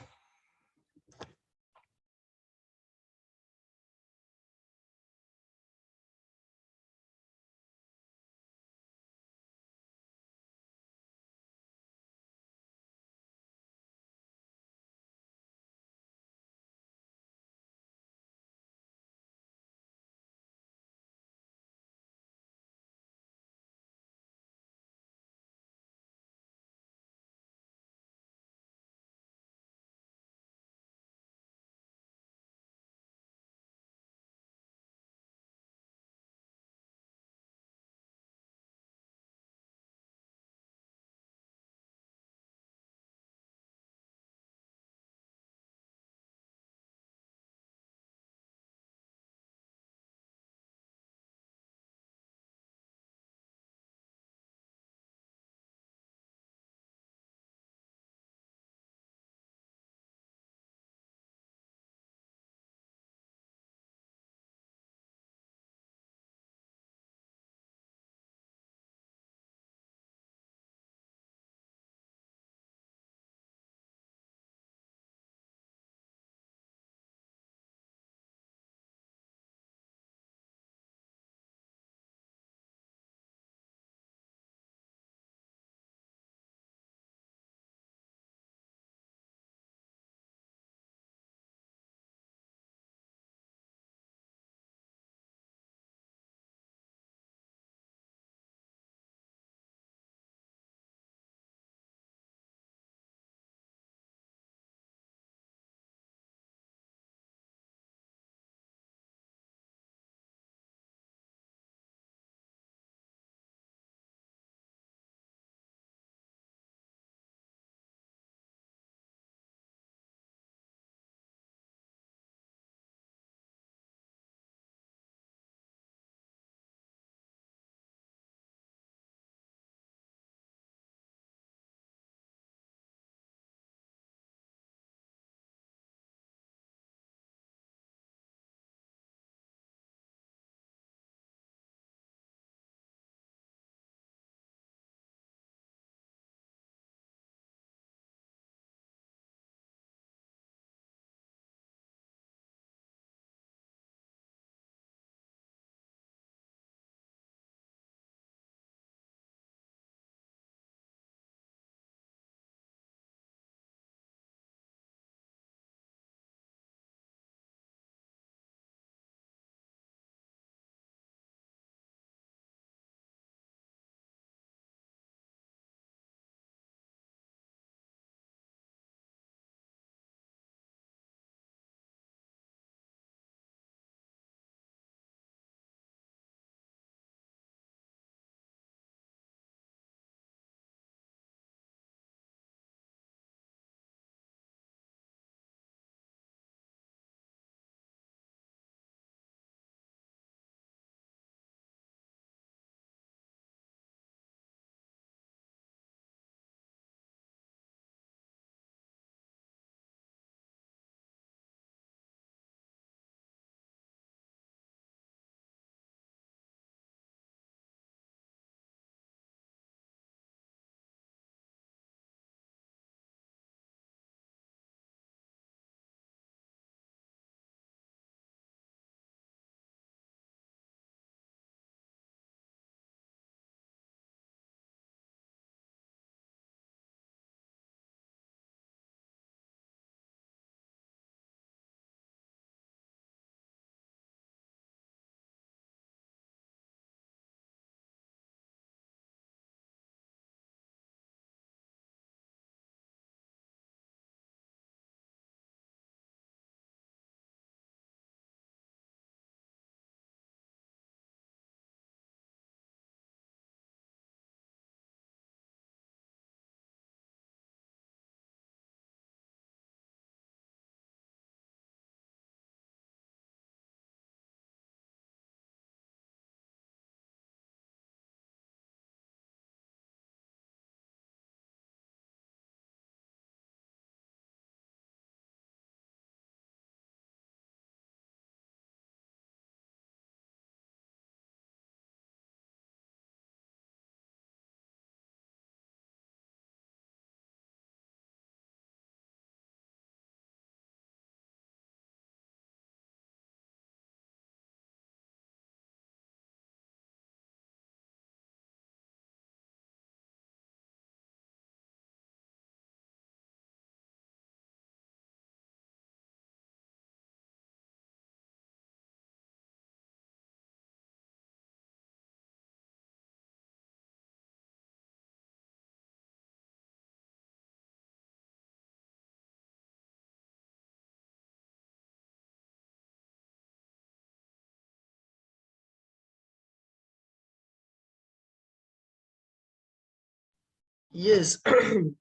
Yes,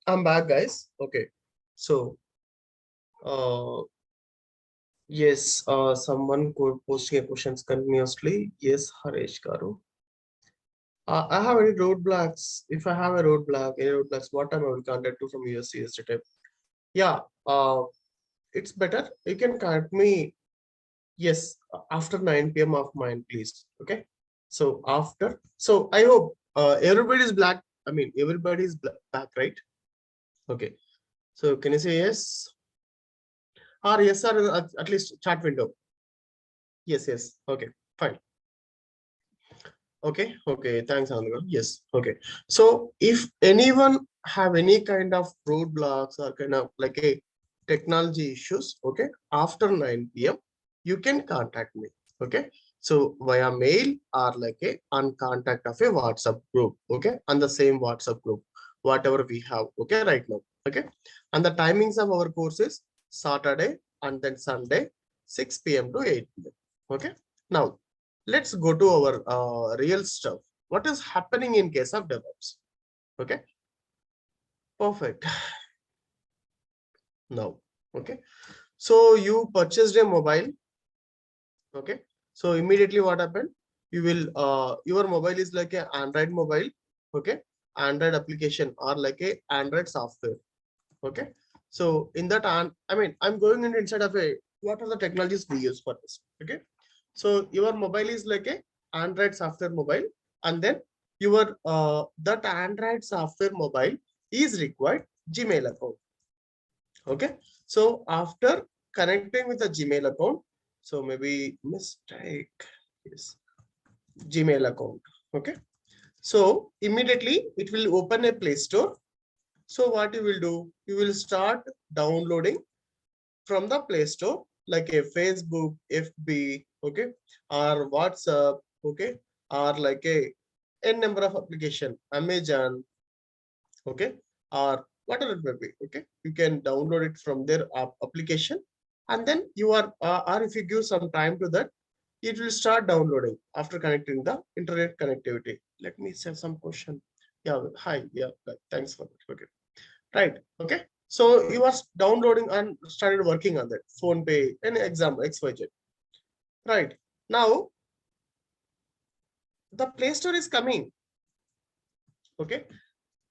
I'm back, guys. Okay, so uh, yes, someone posting a questions continuously. Yes, Haresh Garu. I have any roadblocks. If I have a roadblock, any roadblocks, what time I will contact you from USC yesterday? Yeah, it's better. You can contact me. Yes, after 9 p.m. of mine, please. Okay. So after, so I hope everybody is black. I mean, everybody is back, right? Okay. So can you say yes? Or yes, or at least chat window. Yes, yes. Okay, fine. Okay. Thanks, Andhra. Yes. Okay. So if anyone have any kind of roadblocks or kind of like a technology issues, okay, after 9 p.m., you can contact me. Okay. So via mail or like a on contact of a WhatsApp group. Okay. On the same WhatsApp group, whatever we have. Okay, right now. Okay. And the timings of our course is Saturday and then Sunday, 6 p.m. to 8 p.m. Okay. Now let's go to our real stuff. What is happening in case of DevOps? Okay, perfect. Now, okay. So you purchased a mobile. Okay. So immediately what happened? You will your mobile is like a Android mobile. Okay. Android application or like a Android software. Okay. So in that, I mean, I'm going in inside of a what are the technologies we use for this? Okay. So your mobile is like a Android software mobile, and then your that Android software mobile is required Gmail account. Okay. So after connecting with the Gmail account, so maybe mistake is Gmail account. Okay. So immediately it will open a Play Store. So what you will do? You will start downloading from the Play Store, like a Facebook, FB, okay, or WhatsApp, okay, or like a n number of application, Amazon, okay, or whatever it may be, okay. You can download it from their application, and then you are, or if you give some time to that, it will start downloading after connecting the internet connectivity. Let me say some question. Yeah, hi, yeah, thanks for that. Okay. Right. Okay. So you are downloading and started working on that. Phone Pay, an example, XYZ. Right. Now the Play Store is coming. Okay.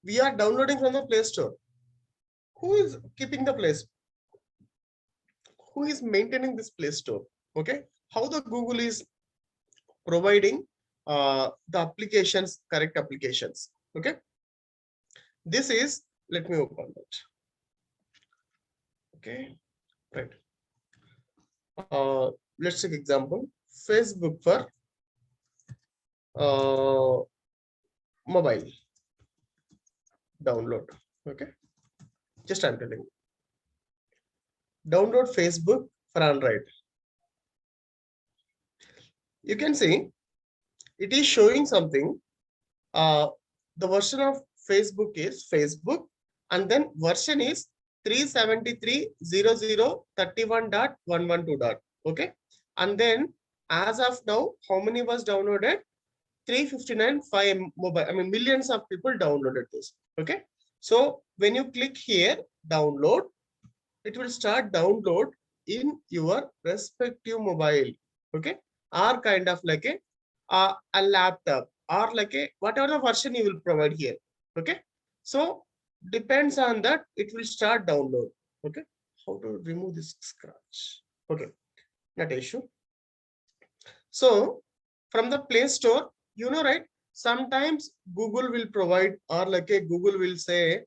We are downloading from the Play Store. Who is keeping the place? Who is maintaining this Play Store? Okay. How the Google is providing the applications, correct applications. Okay. This is, let me open that. Okay. Right. Let's take example. Facebook for mobile download. Okay, just I'm telling you. Download Facebook for Android. You can see it is showing something. The version of Facebook is Facebook, and then version is 373.00.31.112. Okay, and then as of now, how many was downloaded? 359 mobile. I mean, millions of people downloaded this. Okay, so when you click here, download, it will start download in your respective mobile. Okay, or kind of like a laptop or like a whatever the version you will provide here. Okay, so depends on that, it will start download. Okay, how to remove this scratch? Okay, not issue. So from the Play Store, you know, right? Sometimes Google will provide, or like a Google will say,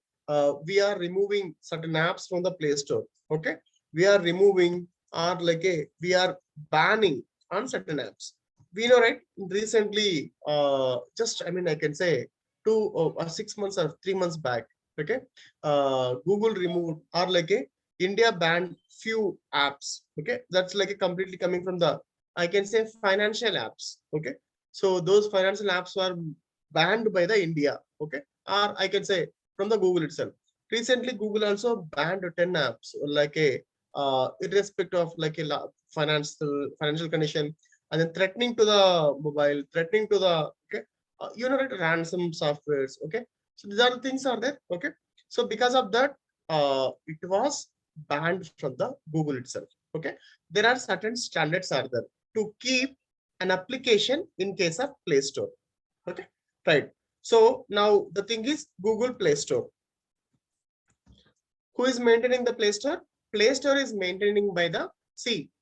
we are removing certain apps from the Play Store. Okay, we are removing, or like a we are banning on certain apps. We know, right? Recently, just I mean, I can say 6 months or 3 months back. Okay, Google removed, or like a India banned few apps. Okay, that's like a completely coming from the, I can say, financial apps. Okay, so those financial apps were banned by the India. Okay, or I can say from the Google itself. Recently, Google also banned 10 apps like a irrespective of like a financial condition, and then threatening to the mobile, threatening to the, okay, you know, right, ransom softwares. Okay, So these are the things are there. Okay. So because of that, it was banned from the Google itself. Okay. There are certain standards are there to keep an application in case of Play Store. Okay. Right. So now the thing is Google Play Store. Who is maintaining the Play Store? Play Store is maintaining by the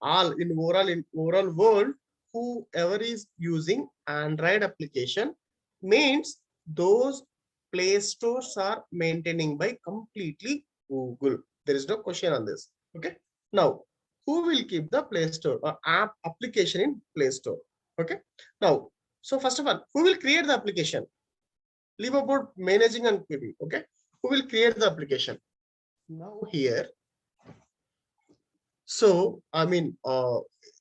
all in overall world, whoever is using Android application means those Play Stores are maintaining by completely Google. There is no question on this. Okay. Now, who will keep the Play Store or app application in Play Store? Okay. Now, so first of all, who will create the application? Leave about managing and keeping. Okay. Who will create the application? Now here, so I mean,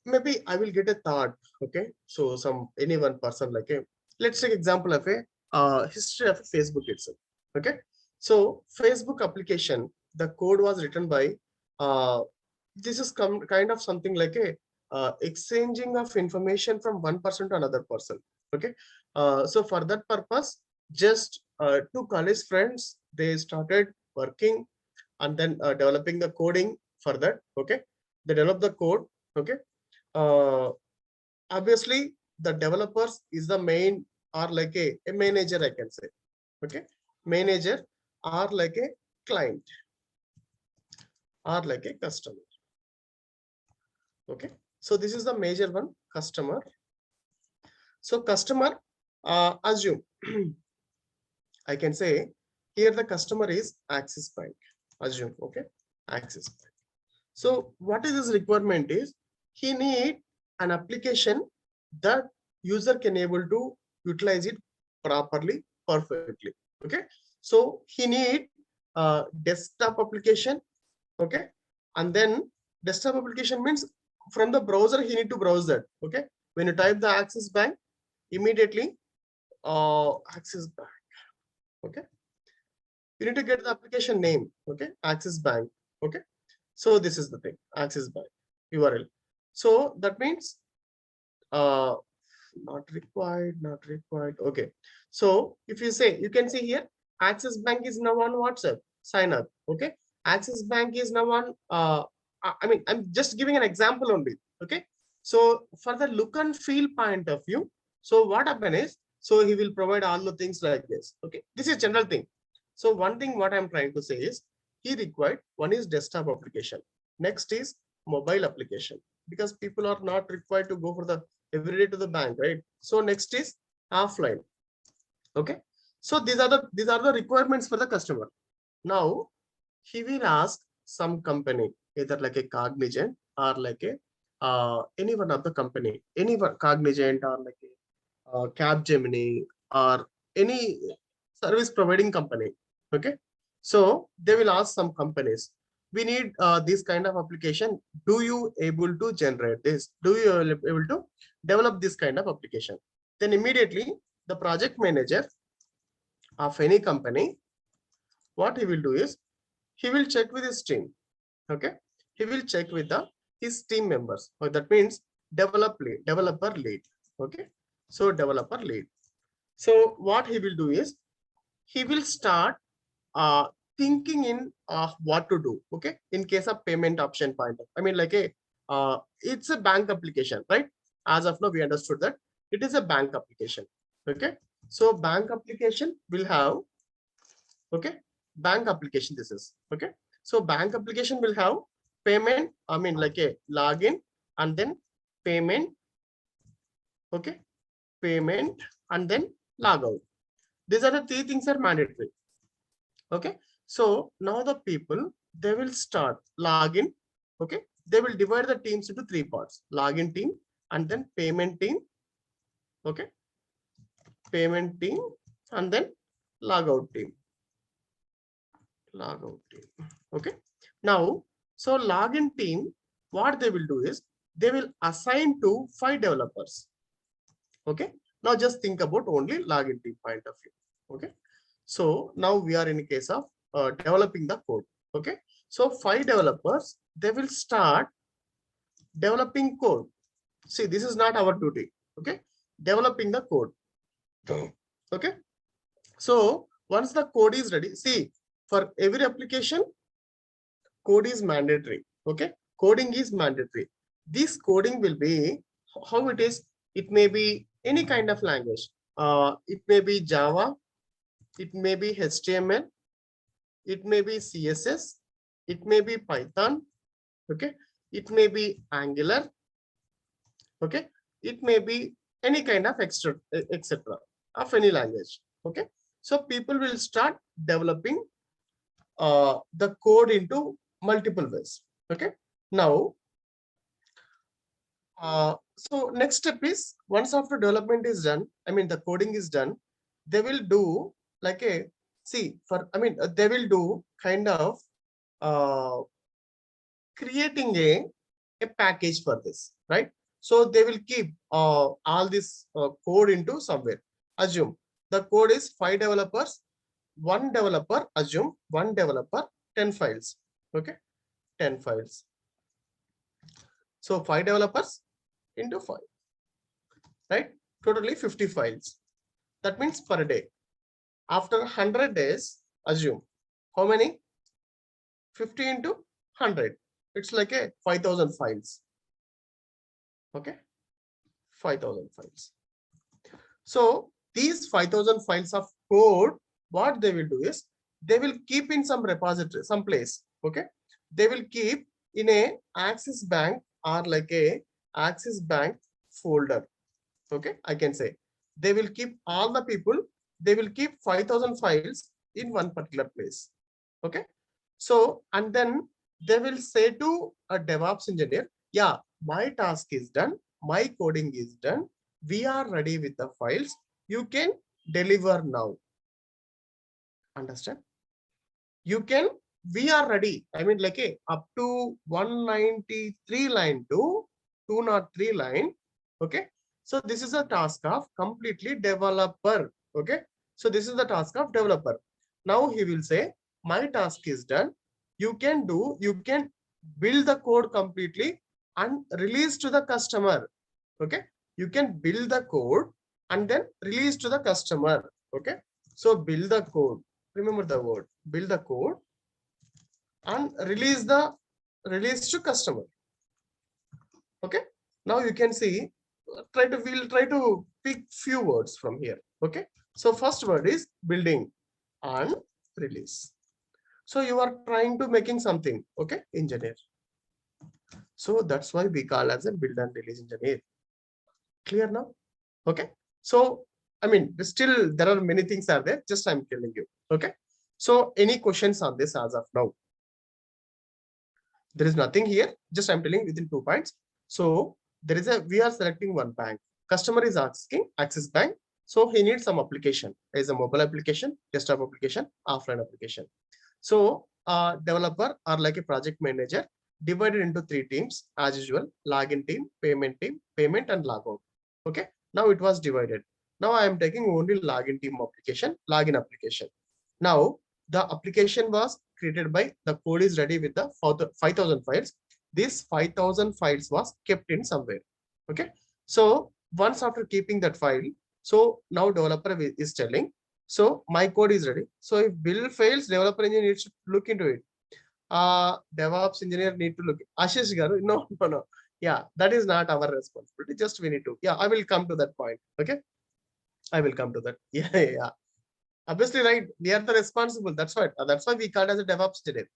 maybe I will get a thought. Okay, so any one person like a, let's take example of a history of Facebook itself. Okay, so Facebook application, the code was written by this is kind of something like a exchanging of information from one person to another person. Okay, so for that purpose, just two college friends, they started working and then developing the coding for that. Okay, they develop the code. Okay, uh, obviously the developers is the main, or like a manager, I can say. Okay, manager or like a client or like a customer. Okay, so this is the major one, customer. So customer, assume I can say here the customer is Axis Bank. Assume, okay, Axis Bank. So what is his requirement is he need an application that user can able to utilize it properly, perfectly. Okay. So he need a desktop application. Okay. And then desktop application means from the browser, he need to browse that. Okay. When you type the Axis Bank, immediately Axis Bank. Okay. You need to get the application name. Okay. Axis Bank. Okay. So this is the thing, Axis Bank URL. So that means not required, not required. Okay. So if you say, you can see here, Axis Bank is now on WhatsApp, sign up. Okay. Axis Bank is now on, I mean, I'm just giving an example only. Okay. So for the look and feel point of view, so what happen is, so he will provide all the things like this. Okay. This is general thing. So one thing what I'm trying to say is, he required, one is desktop application. Next is mobile application, because people are not required to go for the every day to the bank, right? So next is offline. Okay. So these are the requirements for the customer. Now he will ask some company, either like a Cognizant or like a any one of the company, any one Cognizant or like a Capgemini or any service providing company. Okay. So they will ask some companies, we need this kind of application. Do you able to generate this? Do you able to develop this kind of application? Then immediately the project manager of any company, what he will do is, he will check with his team. Okay. He will check with his team members. So that means developer lead. Okay. So developer lead. So what he will do is, he will start uh, thinking in what to do. Okay. In case of payment option point, I mean like a it's a bank application, right? As of now, we understood that it is a bank application. Okay. So bank application will have, okay, bank application this is. Okay. So bank application will have payment, I mean like a login and then payment. Okay. Payment and then logout. These are the three things are mandatory. Okay. So now the people, they will start login. Okay. They will divide the teams into three parts: login team and then payment team. Okay. Payment team and then logout team. Logout team. Okay. Now, so login team, what they will do is, they will assign to 5 developers. Okay. Now just think about only login team point of view. Okay. So now we are in a case of developing the code. Okay. So 5 developers, they will start developing code. See, this is not our duty. Okay. Developing the code. Okay. So Once the code is ready, see, for every application, code is mandatory. Okay, coding is mandatory. This coding will be how it is. It may be any kind of language. It may be Java, it may be HTML, it may be CSS, it may be Python. Okay, it may be Angular. Okay, it may be any kind of extra etc. of any language. Okay, so people will start developing the code into multiple ways. Okay, now so next step is, once after development is done, I mean the coding is done, they will do like a, see, for I mean they will do kind of uh, creating a package for this, right? So they will keep all this code into somewhere. Assume the code is 5 developers, one developer, assume one developer, 10 files. Okay, 10 files. So 5 developers into 5, right? Totally 50 files. That means per day. After 100 days, assume how many? 50 into 100. It's like a 5,000 files. Okay, 5,000 files. So these 5,000 files of code, what they will do is they will keep in some repository, some place. Okay, they will keep in a Axis Bank or like a Axis Bank folder. Okay, I can say they will keep all the people, they will keep 5,000 files in one particular place. Okay, so and then they will say to a DevOps engineer, yeah, my task is done, my coding is done, we are ready with the files, you can deliver now. Understand? You can, we are ready, I mean like a up to 193 line to 203 line. Okay, so this is a task of completely developer. Okay, so this is the task of developer. Now he will say, my task is done, you can do, you can build the code completely and release to the customer. Okay, you can build the code and then release to the customer. Okay, so build the code, remember the word, build the code and release to customer. Okay, now you can see, we'll try to pick few words from here. Okay, so first word is building and release. So you are trying to making something. Okay, engineer, so that's why we call as a build and release engineer. Clear now? Okay, so I mean still there are many things are there, just I'm telling you. Okay, so any questions on this as of now? There is nothing here, just I'm telling within 2 points. So there is a, we are selecting one bank, customer is asking Axis Bank, so he needs some application. There is a mobile application, desktop application, offline application. So developer or like a project manager divided into 3 teams as usual: login team, payment and logout. Okay, now it was divided. Now I am taking only login team application, login application. Now the application was created by, the code is ready with the 5,000 files. This 5,000 files was kept in somewhere. Okay, so once after keeping that file, so now developer is telling, so my code is ready. So if build fails, developer engineer needs to look into it. DevOps engineer need to look. Ashish garu, no. Yeah, that is not our responsibility. Just we need to. Yeah, I will come to that point. Okay, I will come to that. Yeah. Obviously, right? We are the responsible. That's right. That's why we called as a DevOps engineer.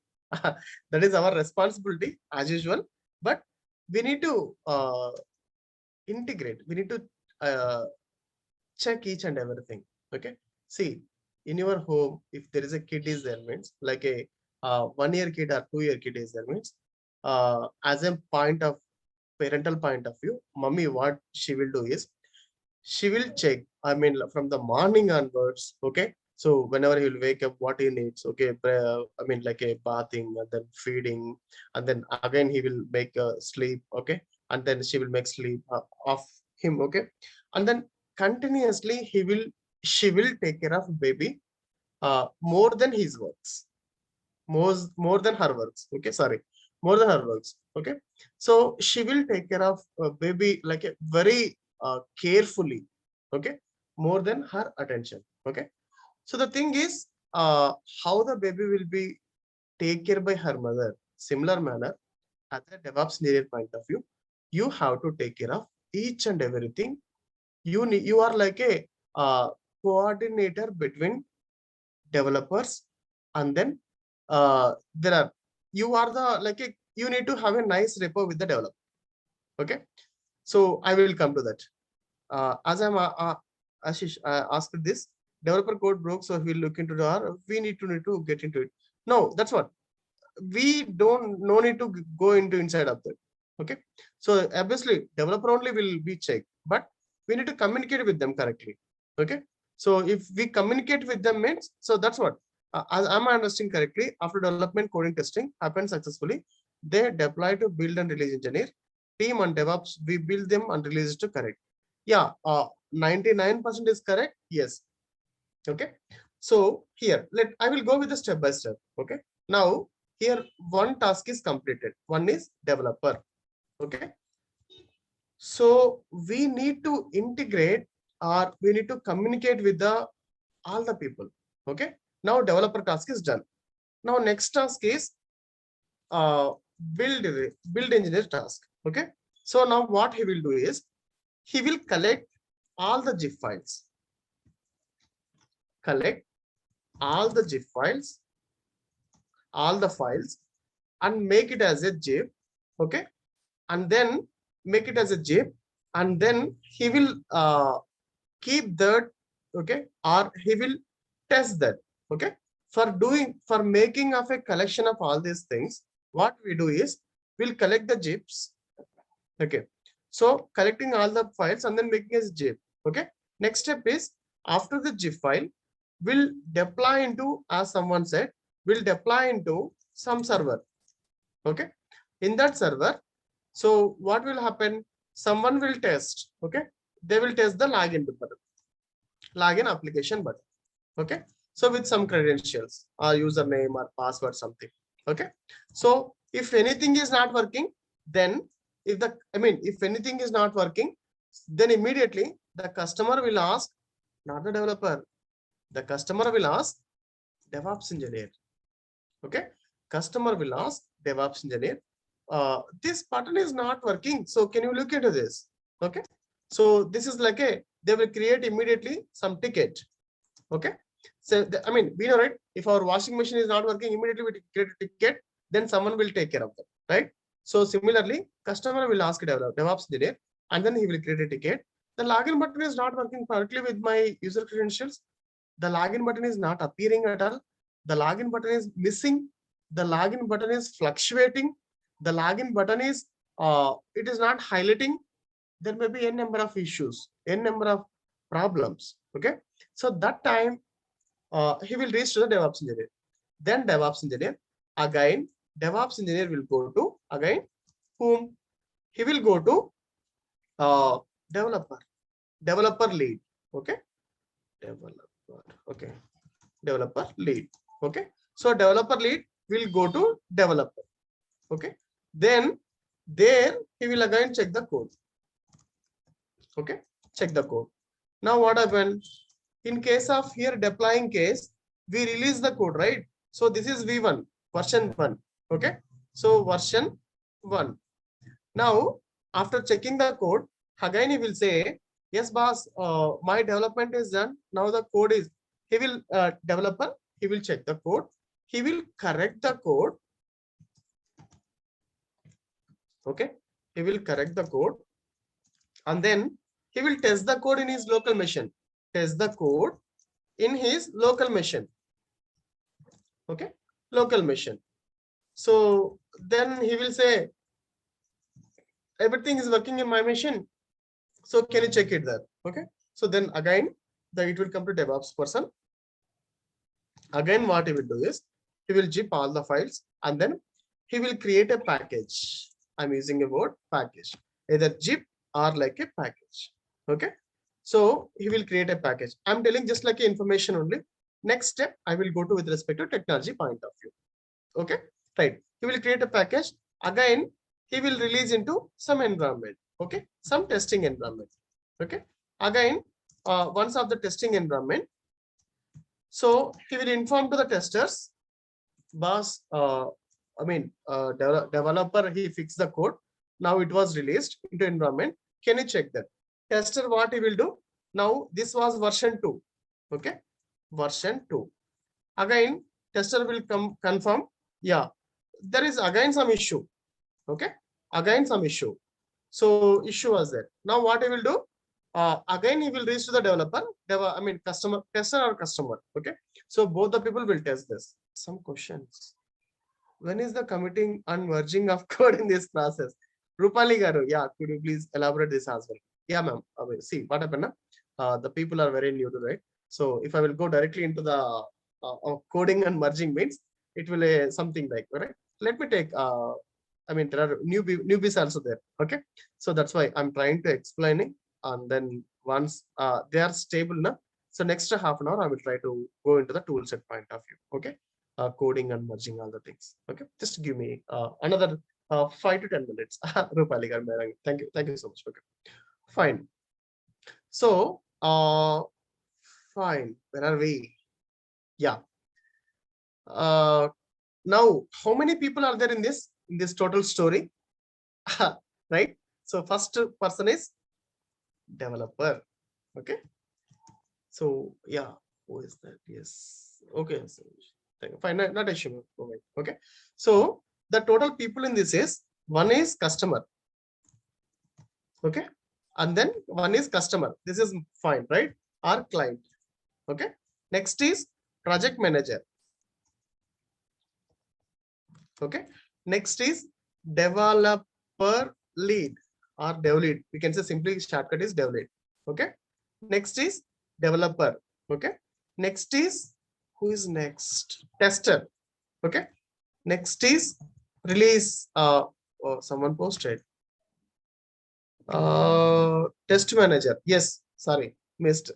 That is our responsibility as usual. But we need to integrate. We need to check each and everything. Okay, see, in your home, if there is a kid is there, means like a 1 year kid or 2 year kid is there, means as a point of parental point of view, mommy what she will do is she will check, I mean from the morning onwards. Okay, so whenever he will wake up, what he needs. Okay, I mean like a bathing and then feeding, and then again he will make sleep. Okay, and then she will make sleep of him. Okay, and then continuously she will take care of baby more than his works, more than her works. Okay, sorry, more than her works. Okay, so she will take care of baby like a very carefully. Okay, more than her attention. Okay, So the thing is, how the baby will be taken care by her mother. Similar manner, as a DevOps engineer point of view, you have to take care of each and everything. You are like a coordinator between developers, and then there are you are the like a you need to have a nice rapport with the developer. Okay, so I will come to that. As I'm Ashish asked this developer code broke, so we'll look into the we need to get into it. No, that's what we don't no need to go into inside of that. Okay, so obviously developer only will be checked, but we need to communicate with them correctly. Okay, so if we communicate with them means, so that's what as I'm understanding correctly, after development coding testing happened successfully, they deploy to build and release engineer team and DevOps, we build them and release to correct. Yeah, 99% is correct. Yes. Okay, so here I will go with the step by step. Okay, now here one task is completed, one is developer. Okay, so we need to integrate or we need to communicate with the all the people. Okay, now developer task is done. Now next task is uh, build engineer task. Okay, so now what he will do is he will collect all the zip files, collect all the zip files, all the files, and make it as a zip. Okay, and then make it as a zip, and then he will keep that. Okay, or he will test that. Okay, for making of a collection of all these things, what we do is we'll collect the zips. Okay, so collecting all the files and then making a zip. Okay, next step is after the zip file will deploy into, as someone said, will deploy into some server. Okay, in that server, so what will happen, someone will test. Okay, they will test the login button, login application button. Okay, so with some credentials or username or password something. Okay, so if anything is not working, then if anything is not working, then immediately the customer will ask, not the developer, the customer will ask DevOps engineer. Okay, customer will ask DevOps engineer, this button is not working, so can you look into this? Okay, so this is like a, they will create immediately some ticket. Okay, so we know, right, if our washing machine is not working, immediately we create a ticket, then someone will take care of that, right? So similarly, customer will ask DevOps engineer, and then he will create a ticket. The login button is not working correctly with my user credentials. The login button is not appearing at all. The login button is missing. The login button is fluctuating. The login button is it is not highlighting. There may be n number of issues, n number of problems. Okay, so that time he will reach to the DevOps engineer. Then DevOps engineer, again DevOps engineer will go to again whom? He will go to developer lead. Okay, okay, developer lead. Okay, so developer lead will go to developer. Okay, then there he will again check the code. Okay, check the code. Now what happened? In case of here deploying case, we release the code, right? So this is V1, version 1. Okay, so version 1. Now after checking the code, again he will say, yes boss, my development is done. Now the code is, he will developer, he will check the code, he will correct the code. Okay, he will correct the code, and then he will test the code in his local machine. Test the code in his local machine. Okay, local machine. So then he will say, everything is working in my machine, so can you check it there? Okay, so then again it will come to DevOps person. Again what he will do is he will zip all the files, and then he will create a package. I'm using a word package, either zip or like a package. Okay, so he will create a package. I'm telling just like information only. Next step I will go to with respect to technology point of view. Okay, right, he will create a package. Again he will release into some environment. Okay, some testing environment. Okay, again once of the testing environment, So he will inform to the testers, boss, developer, he fixed the code. Now it was released into environment. Can you check that? Tester, what he will do? Now this was version 2. Okay, version 2. Again, tester will confirm. Yeah, there is again some issue. Okay, again some issue. So issue was there. Now what he will do? Again, he will reach to the developer, customer, tester or customer. Okay, so both the people will test this. Some questions. When is the committing and merging of code in this process? Rupali Garu, yeah, could you please elaborate this as well? Yeah, ma'am. See what happened? The people are very new to it. So if I will go directly into the coding and merging means, it will something like, right? Let me take. There are newbies also there. Okay, so that's why I'm trying to explain it, and then once they are stable now, so next half an hour I will try to go into the tool set point of view. Okay, coding and merging all the things. Okay, just give me another 5 to 10 minutes. Rupali, thank you so much. Okay, fine. So fine, where are we? Yeah. Now how many people are there in this total story? Right, so first person is developer. Okay, so yeah, who is that? Yes, okay, so fine, not issue. Okay, so the total people in this is, one is customer. Okay, and then one is customer, this is fine, right, our client. Okay, next is project manager. Okay, next is developer lead or dev lead, we can say simply shortcut is dev lead. Okay, next is developer. Okay, next is, who is next? Tester. Okay, next is release. Someone posted test manager. Yes, sorry, missed.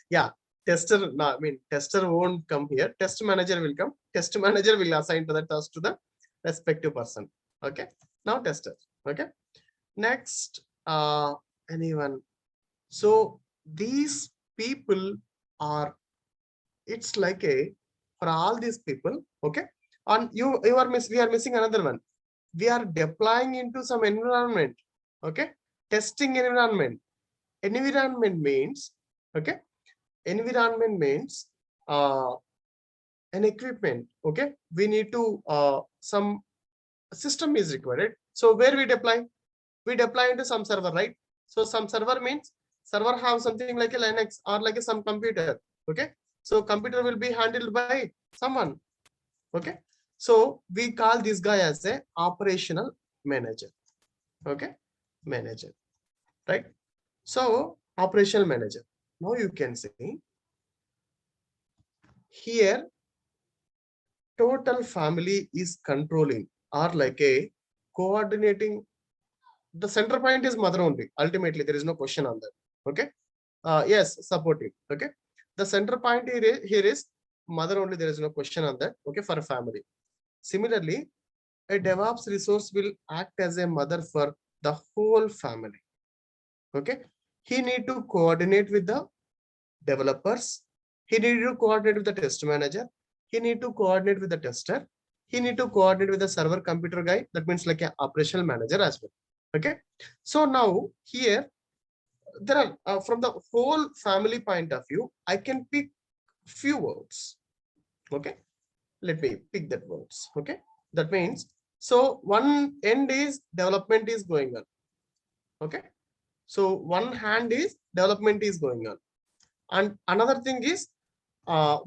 Yeah, tester. No, tester won't come here. Test manager will come. Test manager will assign to the task to the respective person. Okay, now tester. Okay, next, anyone? So these people are, it's like a, for all these people. Okay, and we are missing another one. We are deploying into some environment. Okay, testing environment. Environment means, okay, environment means an equipment. Okay, we need to some system is required. So where we deploy into some server, right? So some server means server have something like a Linux or like a some computer. Okay, so computer will be handled by someone. Okay, so we call this guy as a operational manager. Okay, manager, right? So operational manager. Now you can see here total family is controlling or like a coordinating. The center point is mother only. Ultimately, there is no question on that. Okay. Yes, supportive. Okay. The center point here is mother only. There is no question on that. Okay, for a family. Similarly, a DevOps resource will act as a mother for the whole family. Okay. He need to coordinate with the developers. He need to coordinate with the test manager. He need to coordinate with the tester. He need to coordinate with the server computer guy. That means like an operational manager as well. Okay, so now here there are from the whole family point of view, I can pick few words. Okay, let me pick that words. Okay, that means, so one end is development is going on. Okay, so one hand is development is going on, and another thing is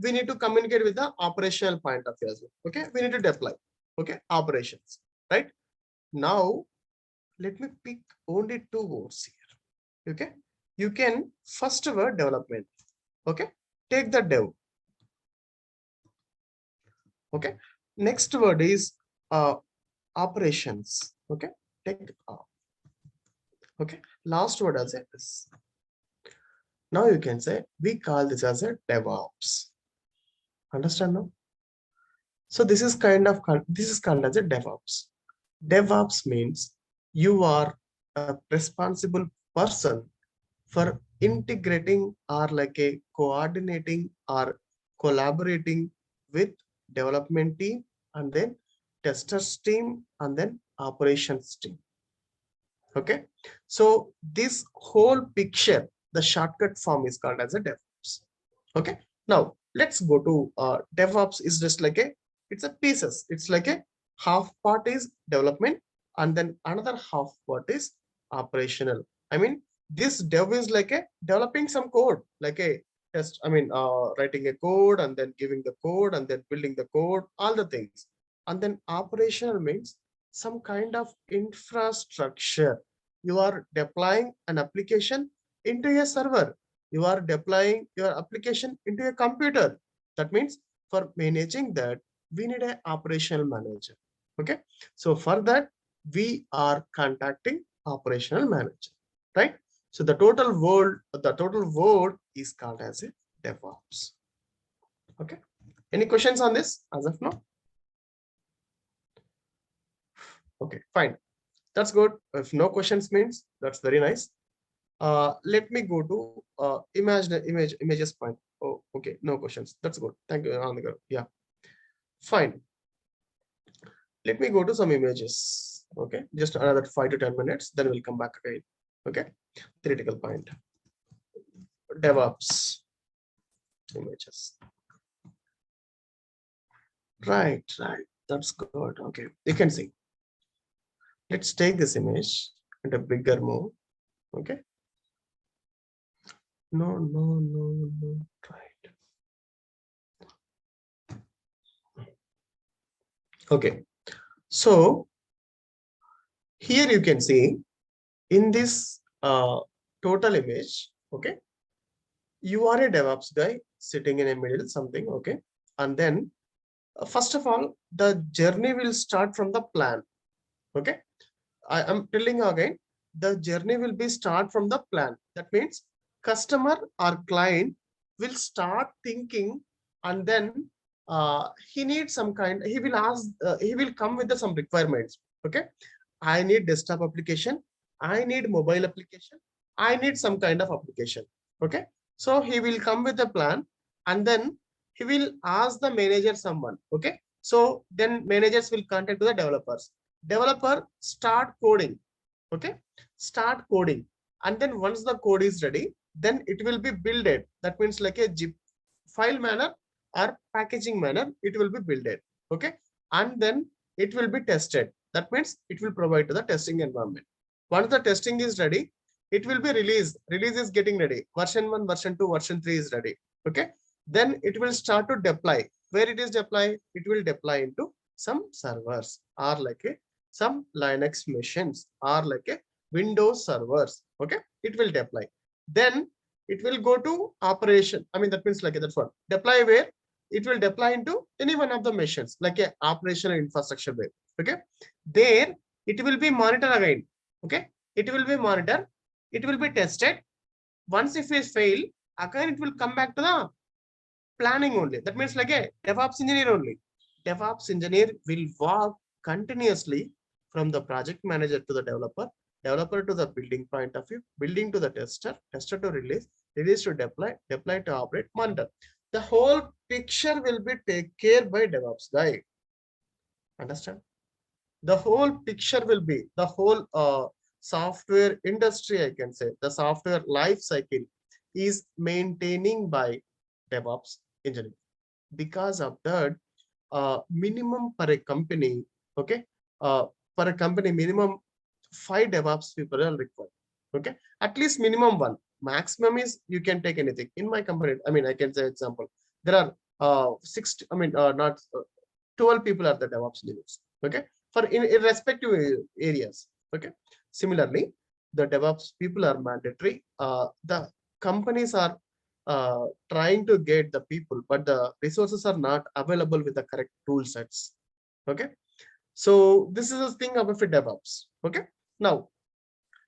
we need to communicate with the operational point of view as well. Okay, we need to deploy. Okay, operations, right? Now let me pick only two words here. Okay, you can first word development. Okay, take the dev. Okay, next word is operations. Okay, take okay, last word as this. Now you can say we call this as a DevOps. Understand now? So this is called as a DevOps. DevOps means you are a responsible person for integrating or like a coordinating or collaborating with development team, and then testers team, and then operations team. Okay, so this whole picture, the shortcut form is called as a DevOps. Okay, now let's go to DevOps is just like it's a pieces. It's like a half part is development, and then another half part is operational. I mean, this dev is like a developing some code, like a test. I mean, writing a code and then giving the code and then building the code, all the things. And then operational means some kind of infrastructure. You are deploying an application into a server. You are deploying your application into a computer. That means for managing that, we need an operational manager. Okay, so for that, we are contacting operational manager, right? So the total word is called as a DevOps. Okay, any questions on this as of now? Okay, fine. That's good. If no questions means that's very nice. Let me go to images point. Oh, okay, no questions. That's good. Thank you, Anandagaru. Yeah, fine. Let me go to some images. Okay, just another 5 to 10 minutes, then we'll come back again. Okay, theoretical point. DevOps images. Right. That's good. Okay, you can see. Let's take this image and a bigger move. Okay. No. Right. Okay. So here you can see in this total image, okay, you are a DevOps guy sitting in a middle something, okay, and then first of all, the journey will start from the plan. Okay, I am telling again, the journey will be start from the plan. That means customer or client will start thinking, and then he needs some kind. He will ask. He will come with some requirements. Okay, I need desktop application. I need mobile application. I need some kind of application. Okay, so he will come with a plan, and then he will ask the manager someone. Okay, so then managers will contact the developers. Developer start coding. Okay, start coding, and then once the code is ready, then it will be builded. That means like a zip file manner or packaging manner, it will be builded. Okay, and then it will be tested. That means it will provide to the testing environment. Once the testing is ready, it will be released. Release is getting ready. Version 1, version 2, version 3 is ready. Okay, then it will start to deploy. Where it is deployed, it will deploy into some servers or like a some Linux machines or like a Windows servers. Okay, it will deploy. Then it will go to operation. I mean, that means like that's what deploy where it will deploy into any one of the machines, like a operational infrastructure where. Okay, there it will be monitored again. Okay, it will be monitored. It will be tested. Once if it fail, again it will come back to the planning only. That means like a DevOps engineer only. DevOps engineer will work continuously from the project manager to the developer to the building point of view, building to the tester to release, release to deploy, deploy to operate, monitor. The whole picture will be taken care by DevOps guy. Understand? The whole picture will be the whole software industry, I can say, the software life cycle is maintaining by DevOps engineering. Because of that, minimum per a company, okay, per a company, minimum 5 DevOps people are required. Okay, at least minimum 1. Maximum is you can take anything. In my company, I mean, I can say example, there are 60, I mean, not 12 people are the DevOps engineers. Okay, for in respective areas. Okay, similarly, the DevOps people are mandatory. The companies are trying to get the people, but the resources are not available with the correct tool sets. Okay, so this is a thing about DevOps. Okay, now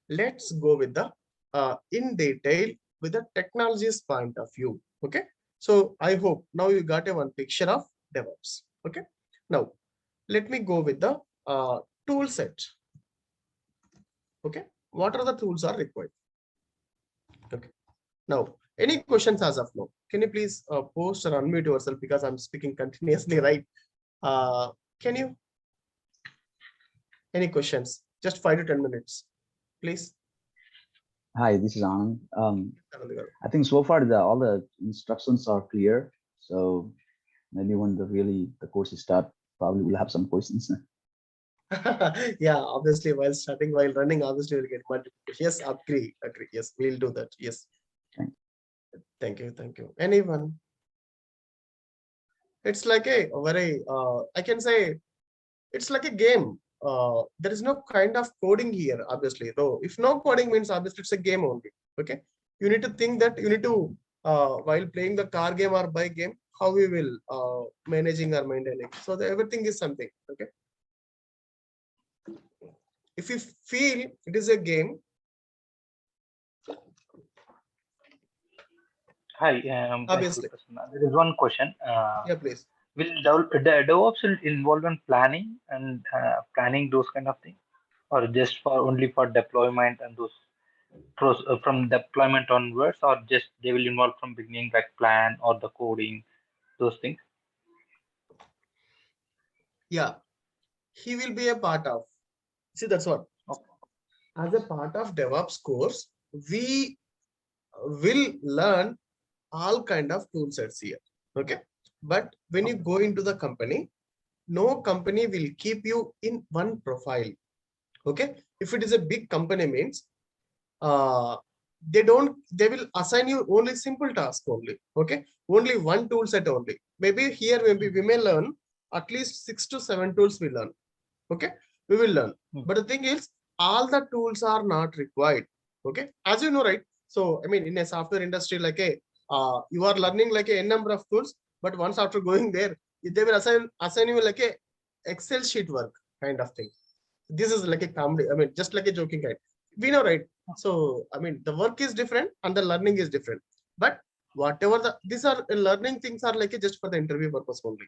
let's go with the in detail with the technologies point of view. Okay, so I hope now you got a one picture of DevOps. Okay, now let me go with the tool set. Okay, what are the tools are required? Okay, now any questions as of now? can you please post or unmute yourself because I'm speaking continuously, right? Can you? Any questions? Just 5 to 10 minutes, please. Hi, this is Anand. Anand garu. I think so far all the instructions are clear. So maybe when the course is start, probably we'll have some questions. Yeah, obviously while running, obviously we'll get multiple. Yes, agree. Yes, we'll do that. Yes. Thank you. Anyone? It's like a very I can say it's like a game. There is no kind of coding here, obviously. Though if no coding means obviously it's a game only. Okay. You need to think that you need to while playing the car game or bike game, how we will managing or maintaining. So everything is something. Okay. If you feel it is a game. Hi, Obviously. there is one question. Yeah, please. Will the DevOps will involve in planning and planning those kind of things, or just for only for deployment and those from deployment onwards, or just they will involve from beginning like plan or the coding, those things? Yeah, he will be a part of. See, that's what. Okay. As a part of DevOps course, we will learn all kind of tool sets here. Okay. But when you go into the company, no company will keep you in one profile. Okay. If it is a big company means they will assign you only simple task only. Okay. Only one tool set only. Maybe here maybe we may learn at least 6 to 7 tools we learn. Okay. We will learn. But the thing is, all the tools are not required. Okay. As you know, right? So, I mean, in a software industry, like you are learning like a n number of tools, but once after going there, they will assign you like a Excel sheet work kind of thing. This is like a comedy. I mean, just like a joking kind. We know, right? So, I mean, the work is different and the learning is different. But whatever these are learning things are like just for the interview purpose only.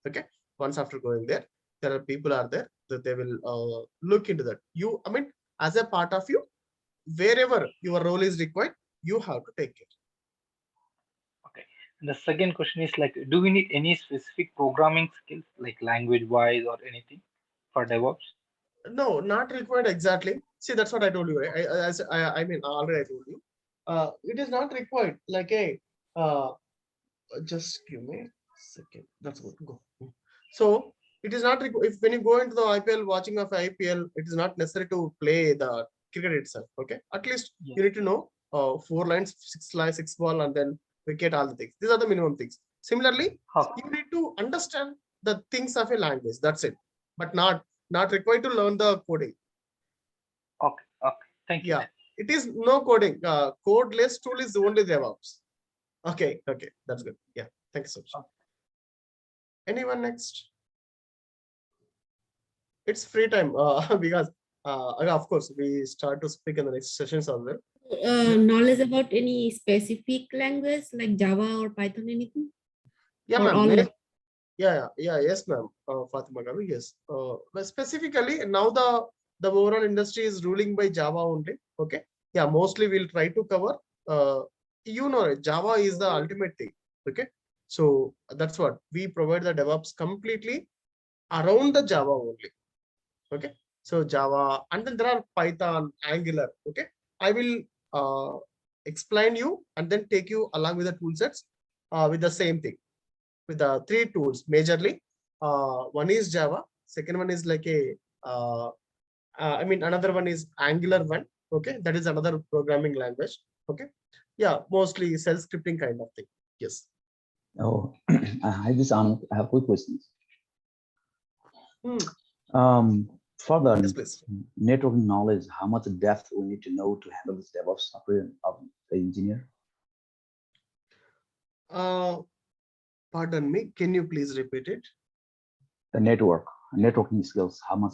Okay. Once after going there, there are people are there that they will look into that. I mean, as a part of you, wherever your role is required, you have to take it. Okay. And the second question is like, do we need any specific programming skills like language wise or anything for DevOps? No, not required exactly. See, that's what I told you. I mean, already I told you. It is not required. Like a just give me a second. That's good. Go. So it is not if when you go into the IPL watching of IPL, it is not necessary to play the cricket itself. Okay, at least you need to know 4 lines, 6 ball, and then wicket, all the things. These are the minimum things. Similarly, you need to understand the things of a language. That's it, but not required to learn the coding. Okay. Thank you. Yeah, it is no coding. Codeless tool is only DevOps. Okay, that's good. Yeah, thank you so much. Okay. Anyone next? It's free time because of course we start to speak in the next sessions as well. Knowledge about any specific language like Java or Python, anything? Yeah, ma'am. Yes, ma'am. Fatima Garu, yes. But specifically now the overall industry is ruling by Java only. Okay. Yeah, mostly we'll try to cover. Java is the ultimate thing. Okay. So that's what we provide the DevOps completely around the Java only. Okay. So Java, and then there are Python, Angular. Okay. I will explain you and then take you along with the tool sets with the same thing. With the 3 tools majorly. One is Java, second one is like another one is Angular one. Okay, that is another programming language. Okay, yeah, mostly self-scripting kind of thing. Yes. Oh, hi, this Anand. I have quick questions. For the networking knowledge, how much depth we need to know to handle this DevOps software of the engineer? Pardon me, can you please repeat it? The networking skills, how much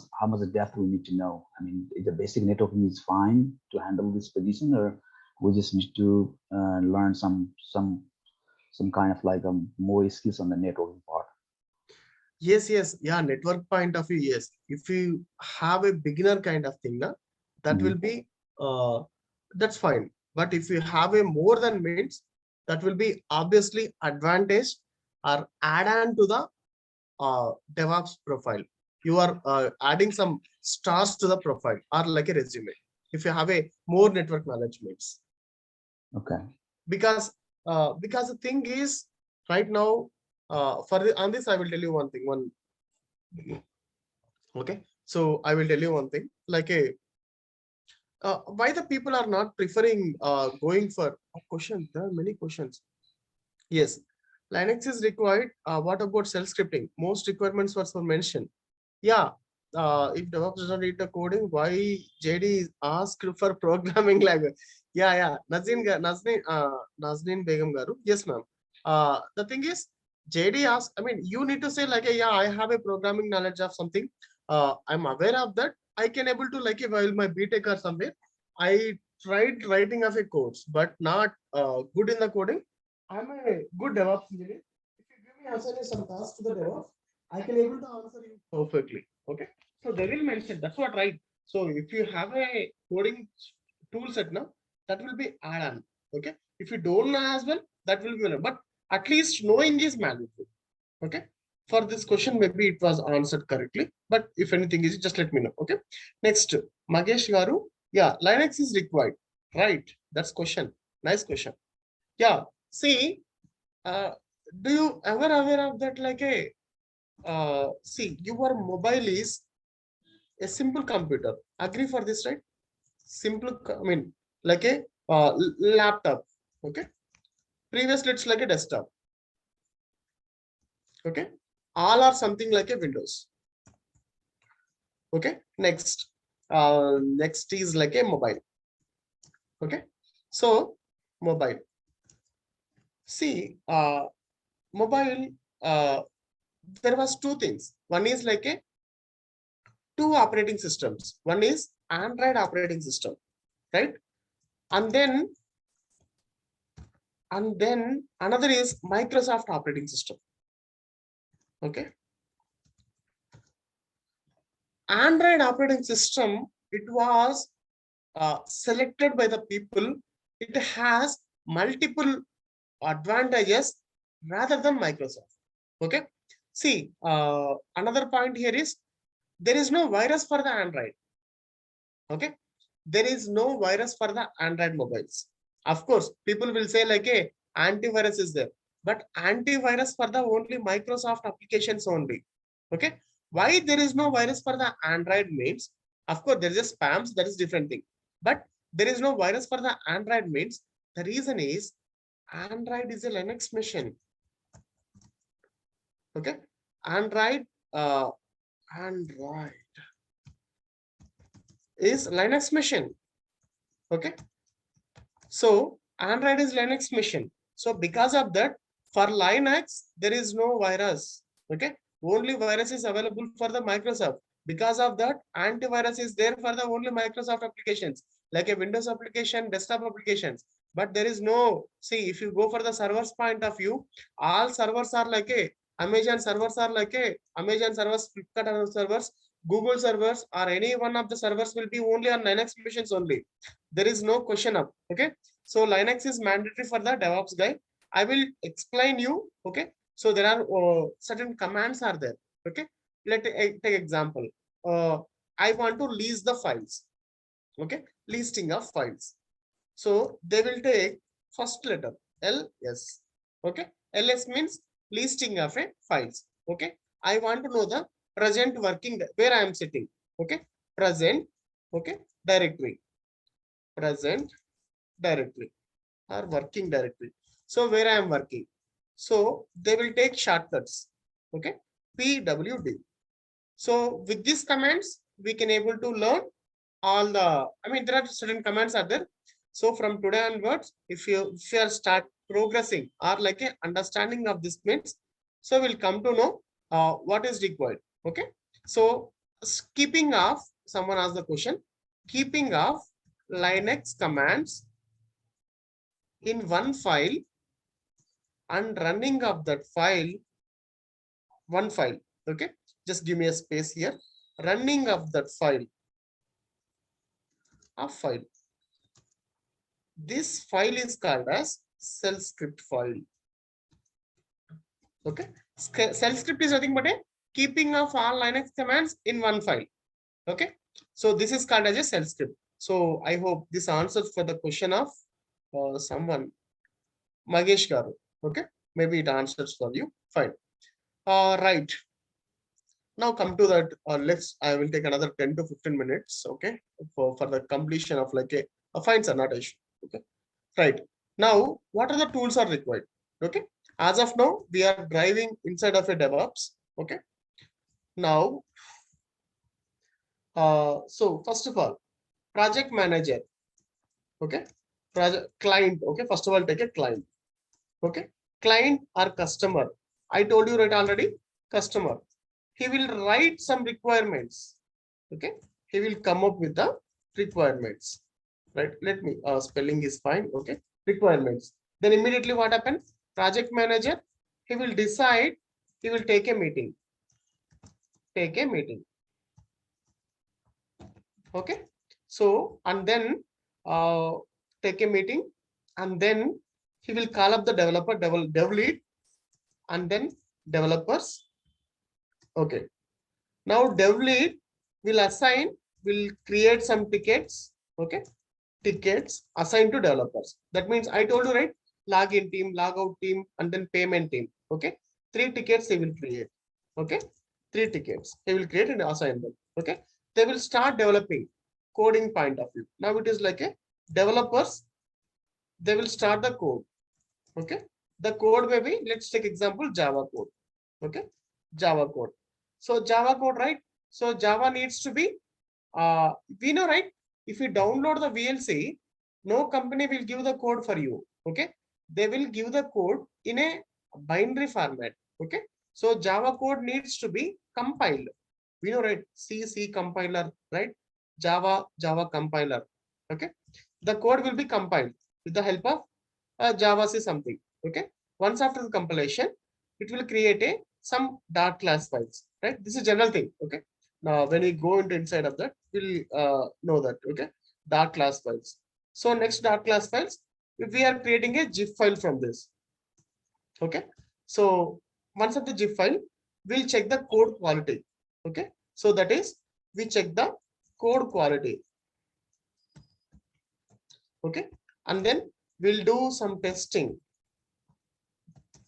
depth we need to know. I mean, the basic networking is fine to handle this position, or we just need to learn some kind of like more skills on the networking part. Yes, yeah, network point of view, yes. If you have a beginner kind of thing, that will be that's fine. But if you have a more than means, that will be obviously advantage or add on to the DevOps profile. You are adding some stars to the profile or like a resume if you have a more network knowledge means. Okay. Because the thing is right now on this I will tell you one thing. Okay, so I will tell you one thing, like a why the people are not preferring going for a question. There are many questions. Yes, Linux is required. What about self-scripting? Most requirements were mentioned. Yeah, if DevOps does not read the coding, why JD is asked for programming language? Yeah. Nazneen Begum Garu. Yes, ma'am. The thing is, JD asks, I mean, you need to say like, yeah, I have a programming knowledge of something. I'm aware of that. I can able to like, while my BTech or somewhere, I tried writing of a course, but not good in the coding. I'm a good DevOps engineer. If you give me assign some tasks to the DevOps, I can able to answer you perfectly. Okay, so they will mention that's what, right? So if you have a coding tool set now, that will be add-on. Okay, if you don't know as well, that will be, but at least knowing is mandatory. Okay, for this question maybe it was answered correctly, but if anything is, just let me know. Okay, next, Magesh Garu. Yeah, Linux is required, right? That's question. Nice question. Yeah, see, do you ever aware of that, like a see, your mobile is a simple computer. Agree for this, right? Simple, I mean, like a laptop. Okay, previously it's like a desktop. Okay, all are something like a Windows. Okay, next is like a mobile. Okay, so mobile, see, mobile, there was two things. One is like a two operating systems. One is Android operating system, right? And then another is Microsoft operating system. Okay, Android operating system, it was selected by the people. It has multiple advantages rather than Microsoft. Okay, see, another point here is there is no virus for the Android. Okay, there is no virus for the Android mobiles. Of course, people will say like a antivirus is there, but antivirus for the only Microsoft applications only. Okay, why there is no virus for the Android means, of course there is a spams, that is different thing, but there is no virus for the Android means the reason is Android is a Linux machine. Okay, Android is Linux machine. Okay, so Android is Linux machine. So because of that, for Linux, there is no virus. Okay, only virus is available for the Microsoft. Because of that, antivirus is there for the only Microsoft applications, like a Windows application, desktop applications. But there is no, see, if you go for the servers point of view, all servers are like a Amazon servers are like a Amazon servers, Flipkart servers, Google servers, or any one of the servers will be only on Linux machines only. There is no question of, okay. So Linux is mandatory for the DevOps guy. I will explain you. Okay, so there are certain commands are there. Okay, let take example. I want to lease the files. Okay, listing of files. So they will take first letter LS. Okay, LS means listing of a files. Okay, I want to know the present working where I am sitting. Okay, present. Okay, directory. Present directory or working directory. So where I am working. So they will take shortcuts. Okay, PWD. So with these commands, we can able to learn all the, I mean, there are certain commands are there. So from today onwards, if you start progressing or like a understanding of this means, so we'll come to know what is required. Okay, so keeping off, someone asked the question, keeping off Linux commands in one file and running of that file, one file. Okay, just give me a space here. Running of that file, a file. This file is called as shell script file. Okay, shell script is nothing but a keeping of all Linux commands in one file. Okay, so this is called as a shell script. So I hope this answers for the question of someone, Magesh Garu. Okay, maybe it answers for you. Fine. Right. Now come to that. I will take another 10 to 15 minutes. Okay, for the completion of like a fine sir, not issue. Okay, right. Now, what are the tools are required? Okay, as of now, we are driving inside of a DevOps. Okay, now, so first of all, project manager. Okay, project client. Okay, first of all, take a client. Okay, client or customer. I told you right already. Customer. He will write some requirements. Okay, he will come up with the requirements. Right. Let me. Spelling is fine. Okay. Requirements. Then immediately what happens? Project manager. He will decide. He will take a meeting. Take a meeting. Okay, so and then take a meeting, and then he will call up the developer, dev lead, and then developers. Okay, now dev lead will create some tickets. Okay, tickets assigned to developers. That means I told you right, login team, logout team, and then payment team. Okay, 3 tickets he will create. Okay, 3 tickets he will create and assign them. Okay, they will start developing coding point of view. Now it is like a developers, they will start the code. Okay, the code may be, let's take example Java code. Okay, Java code. So Java code, right? So Java needs to be we know, right? If you download the VLC, no company will give the code for you. Okay, they will give the code in a binary format. Okay, so Java code needs to be compiled. We know, right? C compiler, right? Java compiler. Okay, the code will be compiled with the help of Java C something. Okay, once after the compilation, it will create some dart class files. Right, this is general thing. Okay, now when we go into inside of that, we'll know that. Okay, dart class files. So next dart class files, if we are creating a zip file from this. Okay, so once of the zip file, we'll check the code quality. Okay, so that is, we check the code quality. Okay, and then we'll do some testing.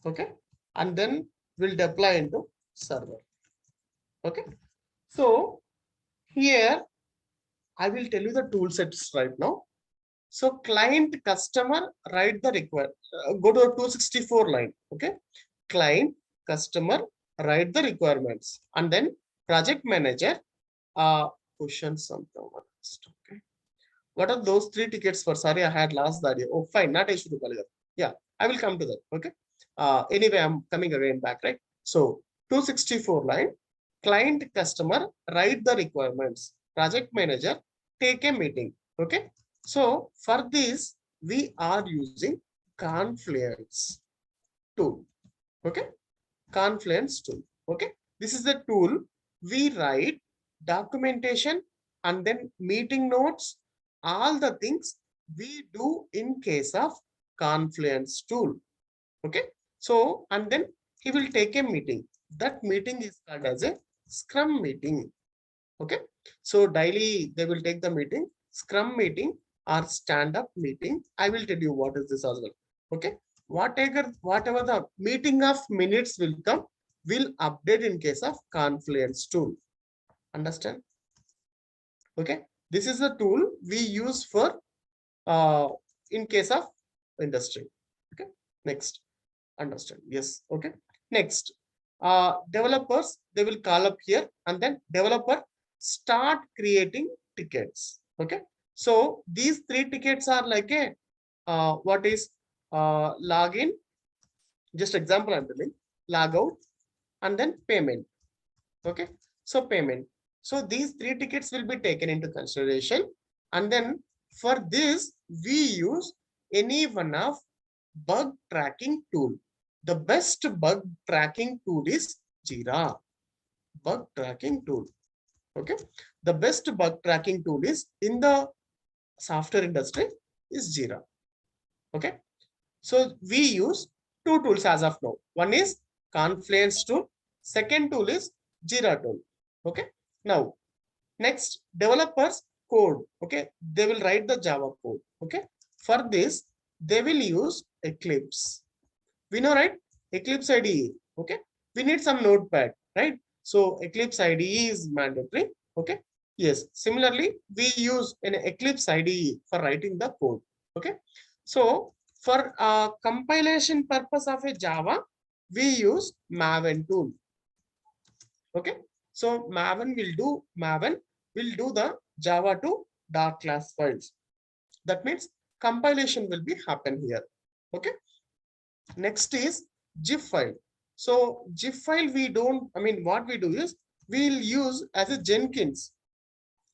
Okay, and then we'll deploy into server. Okay, so here I will tell you the tool sets right now. So client customer write the require. Go to a 264 line. Okay, client customer write the requirements, and then project manager question something. Okay, what are those 3 tickets for? Sorry, I had lost the idea. Oh, fine, not issue. Yeah, I will come to that. Okay, anyway, I'm coming again back, right? So 264 line, client customer write the requirements, project manager take a meeting. Okay, so for this we are using Confluence tool. Okay, Confluence tool. Okay, this is the tool we write documentation and then meeting notes, all the things we do in case of Confluence tool. Okay, so and then he will take a meeting. That meeting is called as a Scrum meeting. Okay, so daily they will take the meeting, Scrum meeting or stand-up meeting. I will tell you what is this as well. Okay, whatever the meeting of minutes will come, will update in case of Confluence tool. Understand? Okay, this is the tool we use for in case of industry. Okay, next. Understand? Yes. Okay, next. Developers, they will call up here, and then developer start creating tickets. Okay, so these 3 tickets are like a what is login, just example I'm telling, logout, and then payment. Okay, so payment. So these 3 tickets will be taken into consideration, and then for this we use any one of bug tracking tool. The best bug tracking tool is Jira. Bug tracking tool. Okay, the best bug tracking tool is in the software industry is Jira. Okay, So we use two tools as of now. One is Confluence tool. Second tool is Jira tool. Okay. Now, next, developers code. Okay. They will write the Java code. Okay. For this, they will use Eclipse. We know, right? Eclipse IDE. Okay. We need some notepad, right? So Eclipse IDE is mandatory. Okay. Yes. Similarly, we use an Eclipse IDE for writing the code. Okay. So for compilation purpose of a Java, we use Maven tool. Okay. So Maven will do the Java to dark class files. That means compilation will be happen here. Okay. Next is GIF file. So GIF file we don't, what we do is we'll use as a Jenkins,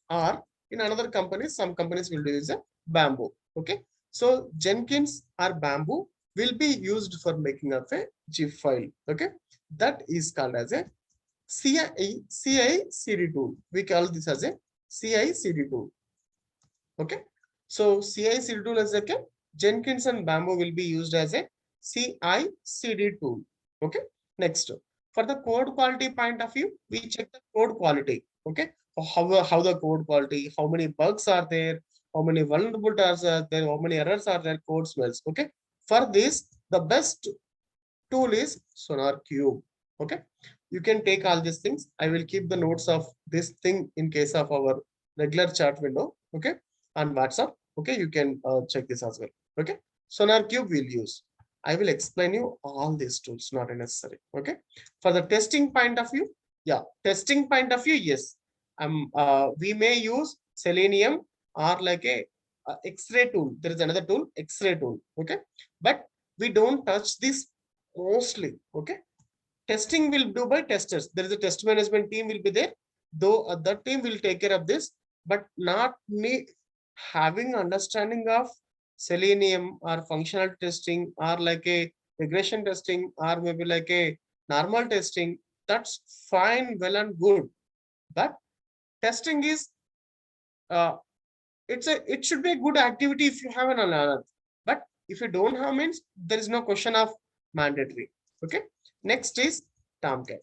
or in another companies, some companies will use a Bamboo. Okay. So Jenkins or Bamboo will be used for making of a GIF file. Okay. That is called as a CI/CD tool. We call this as a CI/CD tool. Okay. So CI/CD tool is like a Jenkins and Bamboo will be used as a CI/CD tool. Okay. Next, for the code quality point of view, we check the code quality. Okay. How the code quality, how many bugs are there, how many vulnerabilities are there, how many errors are there, code smells. Okay. For this, the best tool is SonarQube. Okay. You can take all these things. I will keep the notes of this thing in case of our regular chat window. Okay. On WhatsApp. Okay. You can check this as well. Okay. SonarQube will use. I will explain you all these tools, not necessary. Okay. For the testing point of view, yeah, testing point of view, yes. We may use Selenium or like a X-ray tool. There is another tool, X-ray tool. Okay. But we don't touch this mostly. Okay. Testing will do by testers. There is a test management team will be there, though that team will take care of this, but not me having understanding of Selenium or functional testing or like a regression testing or maybe like a normal testing. That's fine, well and good, but testing is it should be a good activity if you have an alert, but if you don't have, means there is no question of mandatory. Okay. Next is Tomcat.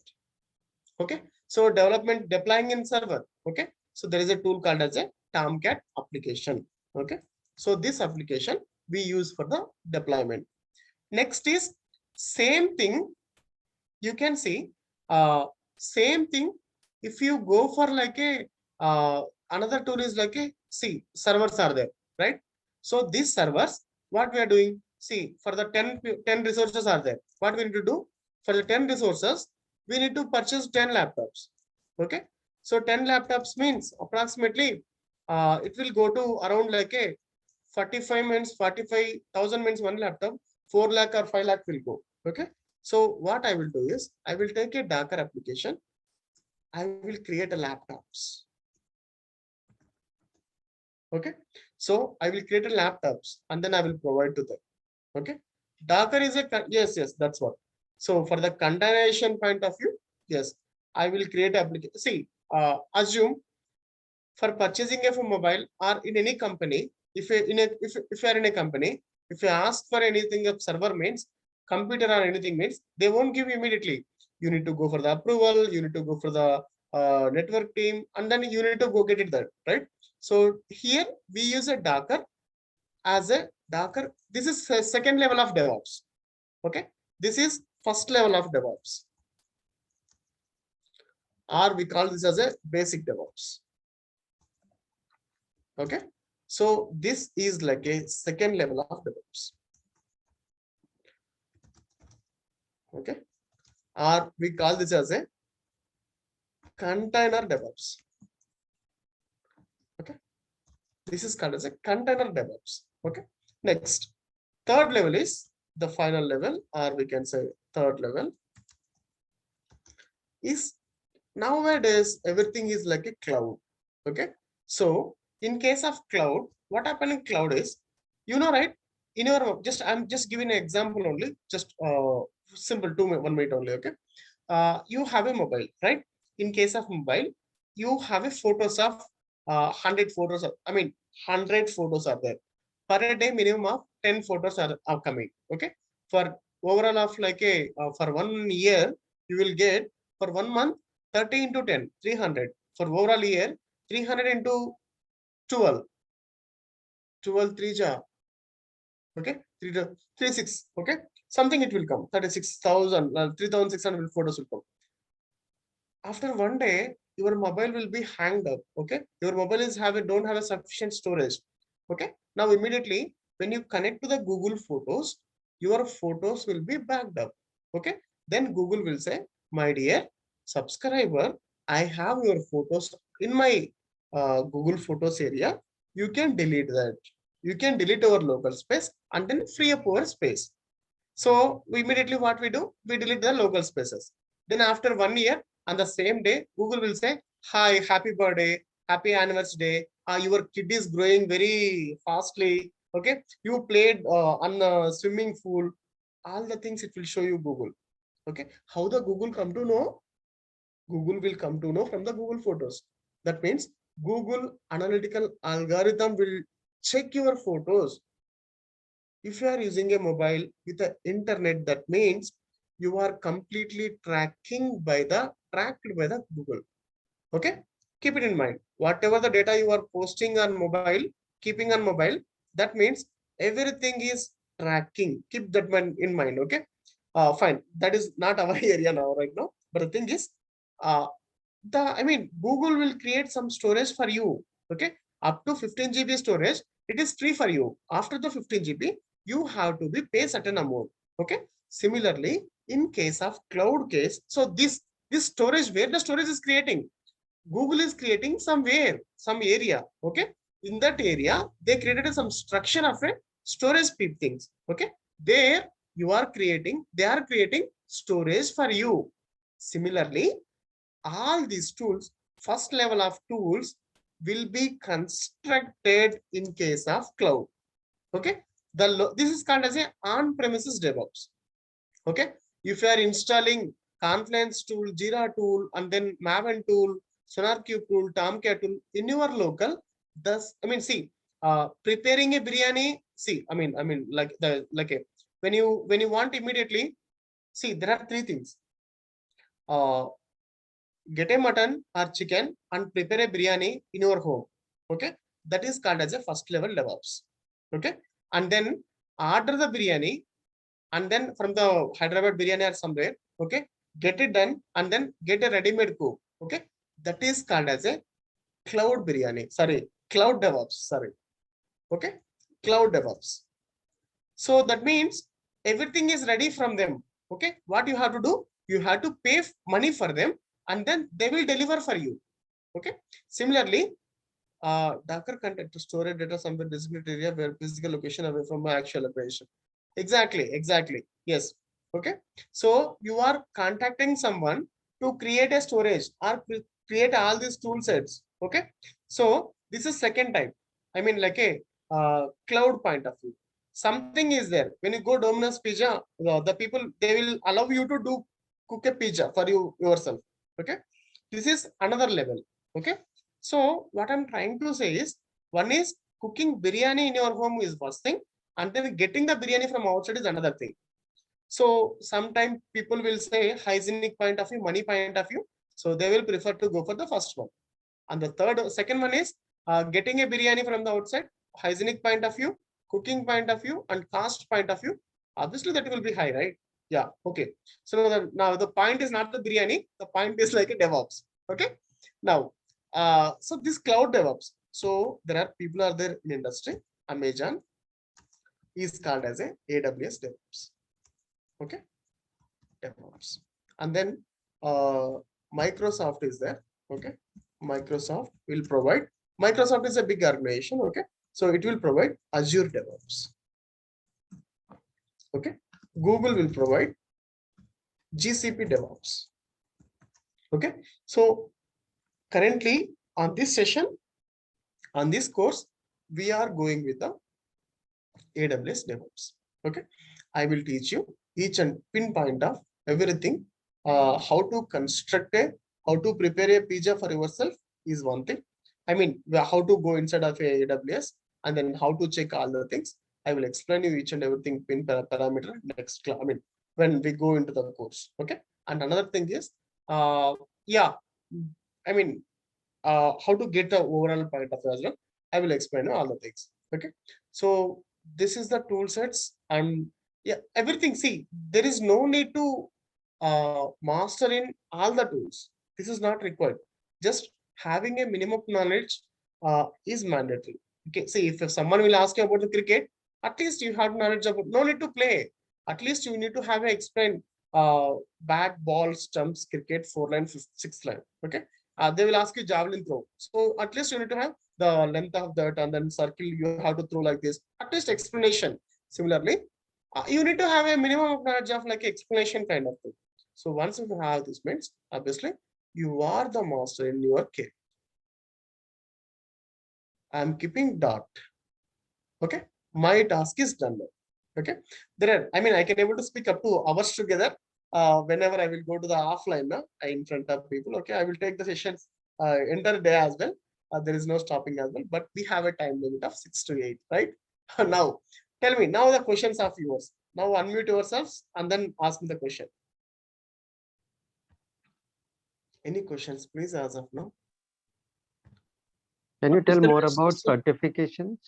Okay. So development deploying in server. Okay. So there is a tool called as a Tomcat application. Okay. So this application we use for the deployment. Next is same thing. You can see same thing. If you go for like a another tool is like a servers are there, right? So these servers, what we are doing, see, for the 10 resources are there. What we need to do for the 10 resources, we need to purchase 10 laptops. Okay. So 10 laptops means approximately it will go to around like a 45,000 means one laptop, 4 lakh or 5 lakh will go. Okay. So what I will do is I will take a Docker application. I will create a laptops. Okay. So I will create a laptops and then I will provide to them. Okay. Docker is a, yes, that's what. So for the containerization point of view, yes, I will create application. See, assume for purchasing of a mobile or in any company, if you are in a company, if you ask for anything of server means computer or anything means, they won't give you immediately. You need to go for the approval, you need to go for the network team, and then you need to go get it there, right? So here we use a Docker as a Docker. This is a second level of DevOps. Okay. This is first level of DevOps. Or we call this as a basic DevOps. Okay. So this is like a second level of DevOps. Okay. Or we call this as a container DevOps. Okay. This is called as a container DevOps. Okay. Next, third level is the final level, or we can say third level is nowadays everything is like a cloud. Okay. So in case of cloud, what happened in cloud is, you know, right? In your I'm just giving an example only, just simple 1 minute only. Okay. You have a mobile, right? In case of mobile, you have a photos of 100 photos. 100 photos are there. per a day minimum of 10 photos are coming. Okay, for overall of like a for 1 year you will get for 1 month 30 into 10 300. For overall year 300 into 12 3 ja. Okay, 36. Okay, something it will come 36,000 3,600 photos will come. After 1 day your mobile will be hanged up. Okay, your mobile is don't have a sufficient storage. Okay, now immediately when you connect to the Google Photos, your photos will be backed up. Okay, then Google will say, my dear subscriber, I have your photos in my Google Photos area. You can delete that. You can delete our local space and then free up our space. So immediately what we do, we delete the local spaces. Then after 1 year, on the same day, Google will say, hi, happy birthday, happy anniversary day. Your kid is growing very fastly. Okay, you played on the swimming pool. All the things it will show you Google. Okay, how the Google come to know? Google will come to know from the Google Photos. That means Google analytical algorithm will check your photos. If you are using a mobile with the internet, that means you are completely tracked by the Google. Okay, keep it in mind. Whatever the data you are posting on mobile, keeping on mobile, that means everything is tracking. Keep that one in mind. Okay, fine. That is not our area now, right now. But the thing is, Google will create some storage for you. Okay, up to 15 GB storage, it is free for you. After the 15 GB, you have to be pay certain amount. Okay, similarly in case of cloud case, so this storage, where the storage is creating, Google is creating somewhere, some area. Okay, in that area they created some structure of a storage things. Okay, there you are creating, they are creating storage for you. Similarly, all these tools, first level of tools will be constructed in case of cloud. Okay, this is called as a on-premises DevOps. Okay, if you are installing Confluence tool, Jira tool, and then Maven tool, SonarQube tool, Tomcat tool in your local, thus preparing a biryani. See, when you want immediately, see, there are three things. Get a mutton or chicken and prepare a biryani in your home. Okay, that is called as a first level DevOps. Okay, and then order the biryani, and then from the Hyderabad biryani or somewhere, okay, get it done and then get a ready-made cook. Okay, that is called as a cloud biryani. Sorry, cloud DevOps. Sorry. Okay, cloud DevOps. So that means everything is ready from them. Okay, what you have to do, you have to pay money for them and then they will deliver for you. Okay, similarly, Docker content to store a data somewhere designated area where physical location away from my actual operation. Exactly. Yes. Okay, so you are contacting someone to create a storage or create all these tool sets. Okay, so this is second type. I mean, like a cloud point of view. Something is there. When you go Domino's Pizza, the people, they will allow you to cook a pizza for yourself. Okay, this is another level. Okay, so what I'm trying to say is, one is cooking biryani in your home is first thing, and then getting the biryani from outside is another thing. So sometimes people will say hygienic point of view, money point of view, so they will prefer to go for the first one. And the second one is getting a biryani from the outside, hygienic point of view, cooking point of view, and cost point of view. Obviously that will be high, right? Yeah, okay. So now the point is not the biryani, the point is like a DevOps. Okay, now so this cloud DevOps, so there are people are there in industry. Amazon is called as a AWS DevOps. Okay, DevOps. And then Microsoft is there. Okay, Microsoft will provide, Microsoft is a big organization. Okay, so it will provide Azure DevOps. Okay, Google will provide GCP DevOps. Okay, so currently on this session, on this course, we are going with the AWS DevOps. Okay, I will teach you each and pinpoint of everything. How to construct how to prepare a pizza for yourself is one thing. I mean, how to go inside of a AWS, and then how to check all the things. I will explain you each and everything in parameter next class. I mean, when we go into the course. Okay. And another thing is, yeah, I mean, how to get the overall point of view as well. I will explain all the things. Okay. So this is the tool sets and yeah, everything. See, there is no need to master in all the tools. This is not required. Just having a minimum knowledge is mandatory. Okay. See, if someone will ask you about the cricket, at least you have knowledge about. No need to play. At least you need to have a explain bat, ball, stumps, cricket, 4 line, 6 line. Okay. They will ask you javelin throw. So at least you need to have the length of that and then circle you have to throw like this. At least explanation. Similarly, you need to have a minimum of knowledge of like explanation kind of thing. So once you have this means, obviously, you are the master in your case. I'm keeping dot. Okay. My task is done now. Okay. There are, I mean, I can able to speak up to hours together. Whenever I will go to the offline in front of people. Okay. I will take the sessions entire day as well. There is no stopping as well, but we have a time limit of 6 to 8, right? Now, tell me, now the questions are yours. Now unmute yourselves and then ask me the question. Any questions, please, as of now? Can you Is tell there more any about question? certifications?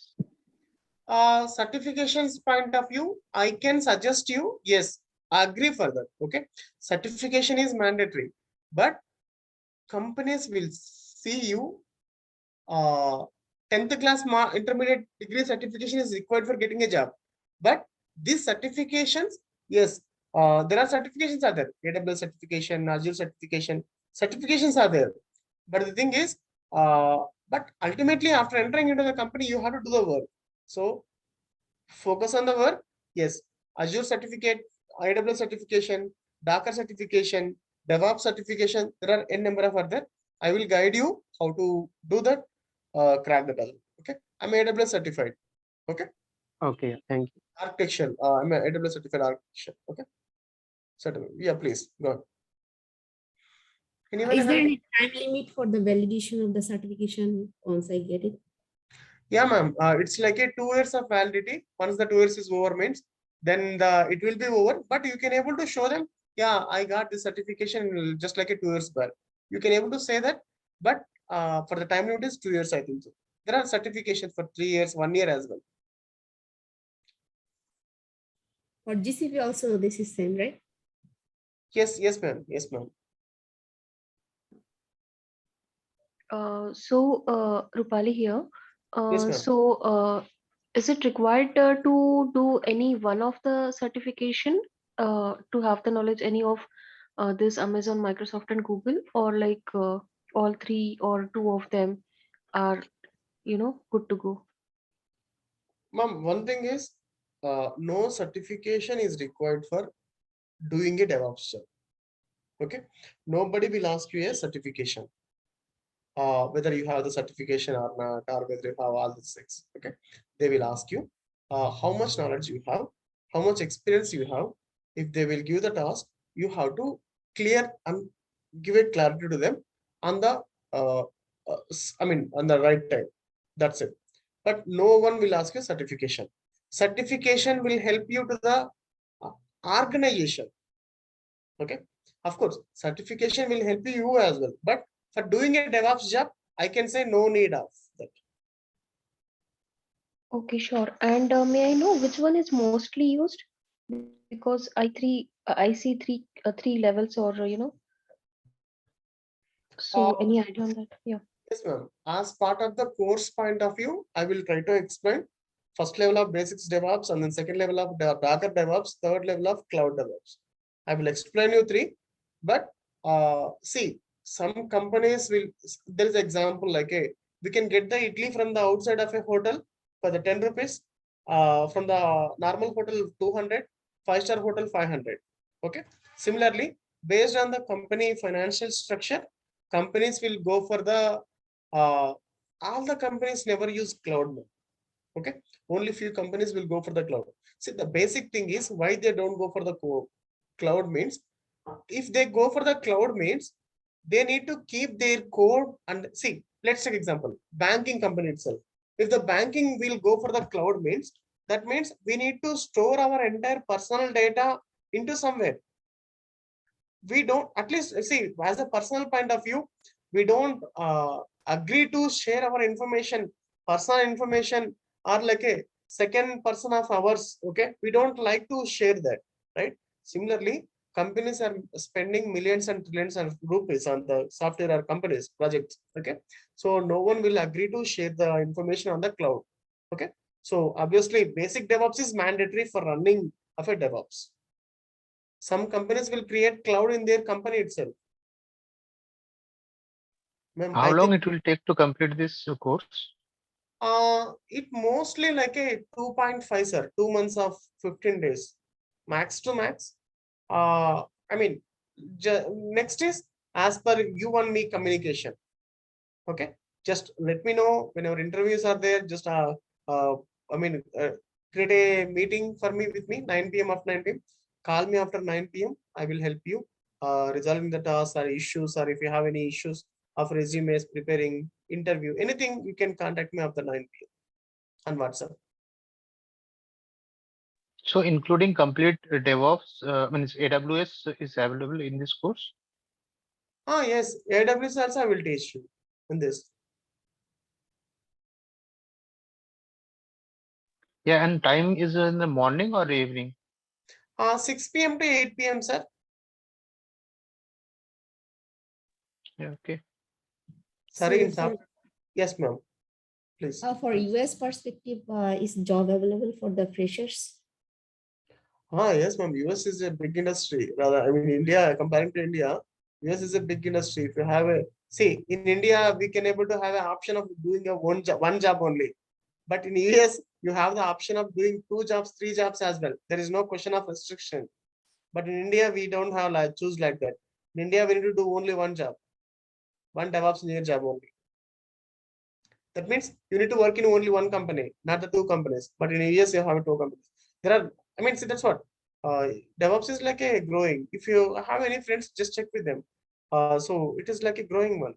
Certifications point of view, I can suggest you, yes, I agree for that. Okay. Certification is mandatory, but companies will see you 10th class intermediate degree certification is required for getting a job. But these certifications, yes, there are certifications are there. AWS certification, Azure certification, certifications are there. But the thing is, but ultimately after entering into the company, you have to do the work. So focus on the work. Yes, Azure certificate, AWS certification, Docker certification, DevOps certification. There are n number of other. I will guide you how to do that. Crack that all. Okay, I'm AWS certified. Okay, Okay, thank you. architecture. I'm a AWS certified architecture. Okay, certainly. Yeah, please go on. Anyone Is there have? any time limit for the validation of the certification once I get it? Yeah, ma'am. It's like a 2 years of validity. Once the 2 years is over means, then it will be over. But you can able to show them, yeah, I got this certification just like a 2 years back. You can able to say that, but for the time limit is 2 years, I think so. There are certifications for 3 years, 1 year as well. For GCP also this is same, right? Yes, yes, ma'am. Yes, ma'am. Rupali here. Yes, ma'am. Is it required to do any one of the certification to have the knowledge any of this Amazon, Microsoft, and Google, or like all three or two of them are good to go? Ma'am, one thing is, no certification is required for doing a DevOps job. Okay, nobody will ask you a certification. Whether you have the certification or not, or whether you have all these things. Okay, they will ask you how much knowledge you have, how much experience you have. If they will give the task, you have to clear and give it clarity to them on the on the right time. That's it. But no one will ask you certification. Certification will help you to the organization. Okay, of course, certification will help you as well. But for doing a DevOps job, I can say no need of that. Okay, sure. And may I know which one is mostly used? Because I see three levels, or So Uh, any idea on that? Yeah. yes, ma'am. As part of the course point of view, I will try to explain first level of basics DevOps, and then second level of Docker DevOps, third level of cloud DevOps. I will explain you three, but see, some companies will, there is example like we can get the idli from the outside of a hotel for the 10 rupees, from the normal hotel 200, 5-star hotel 500. Okay. Similarly, based on the company financial structure, companies will go for the all the companies never use cloud. Okay, only few companies will go for the cloud. See, the basic thing is why they don't go for the cloud means, if they go for the cloud means they need to keep their code. And see, let's take example banking company itself. If the banking will go for the cloud means, that means we need to store our entire personal data into somewhere. We don't, at least see, as a personal point of view, we don't agree to share our information, personal information, or like a second person of ours. Okay, we don't like to share that, right? Similarly, companies are spending millions and trillions of rupees on the software or companies projects. Okay, so no one will agree to share the information on the cloud. Okay, so obviously basic DevOps is mandatory for running of a DevOps. Some companies will create cloud in their company itself. How long it will take to complete this course? It mostly like a 2.5, sir. 2 months of 15 days, max to max. I mean, next is as per you and me communication. Okay, just let me know whenever interviews are there. Just create a meeting for me with me 9 p.m. after 9 p.m. Call me after 9 p.m. I will help you resolving the tasks or issues, or if you have any issues of resumes, preparing interview, anything, you can contact me after 9 p.m. on WhatsApp. So including complete DevOps, means AWS is available in this course? Yes, AWS also I will teach you in this. Yeah, and time is in the morning or evening? 6 p.m. to 8 p.m. sir. Yeah, okay. Sorry, So yes, ma'am. Please. for US perspective, is job available for the freshers? Yes, ma'am. US is a big industry. Rather, I mean, India, comparing to India, US is a big industry. If you have a, see, in India, we can able to have an option of doing a one job only. But in US, you have the option of doing 2 jobs, 3 jobs as well. There is no question of restriction. But in India, we don't have like choose like that. In India, we need to do only one job, one DevOps engineer job only. That means you need to work in only one company, not the 2 companies. But in US, you have 2 companies. There are, I mean, see, that's what DevOps is like a growing. If you have any friends, just check with them. So it is like a growing one.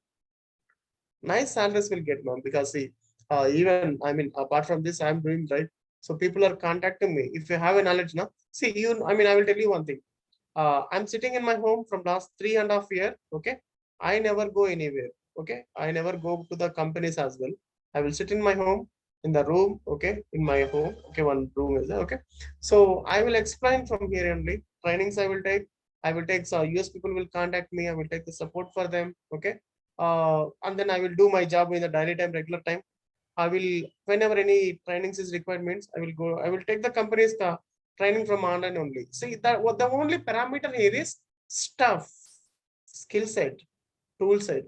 Nice salaries will get, ma'am, because see, even I mean, apart from this, I'm doing right. So people are contacting me. If you have a knowledge now, see you. I mean, I will tell you one thing. I'm sitting in my home from last 3.5 years. Okay, I never go anywhere. Okay, I never go to the companies as well. I will sit in my home, in the room. Okay, in my home. Okay, one room is there. Okay, so I will explain from here only. Trainings I will take. I will take. So US people will contact me. I will take the support for them. Okay, and then I will do my job in the daily time, regular time. I will, whenever any trainings is required means, I will go. I will take the company's training from online only. See that what the only parameter here is stuff, skill set, tool set.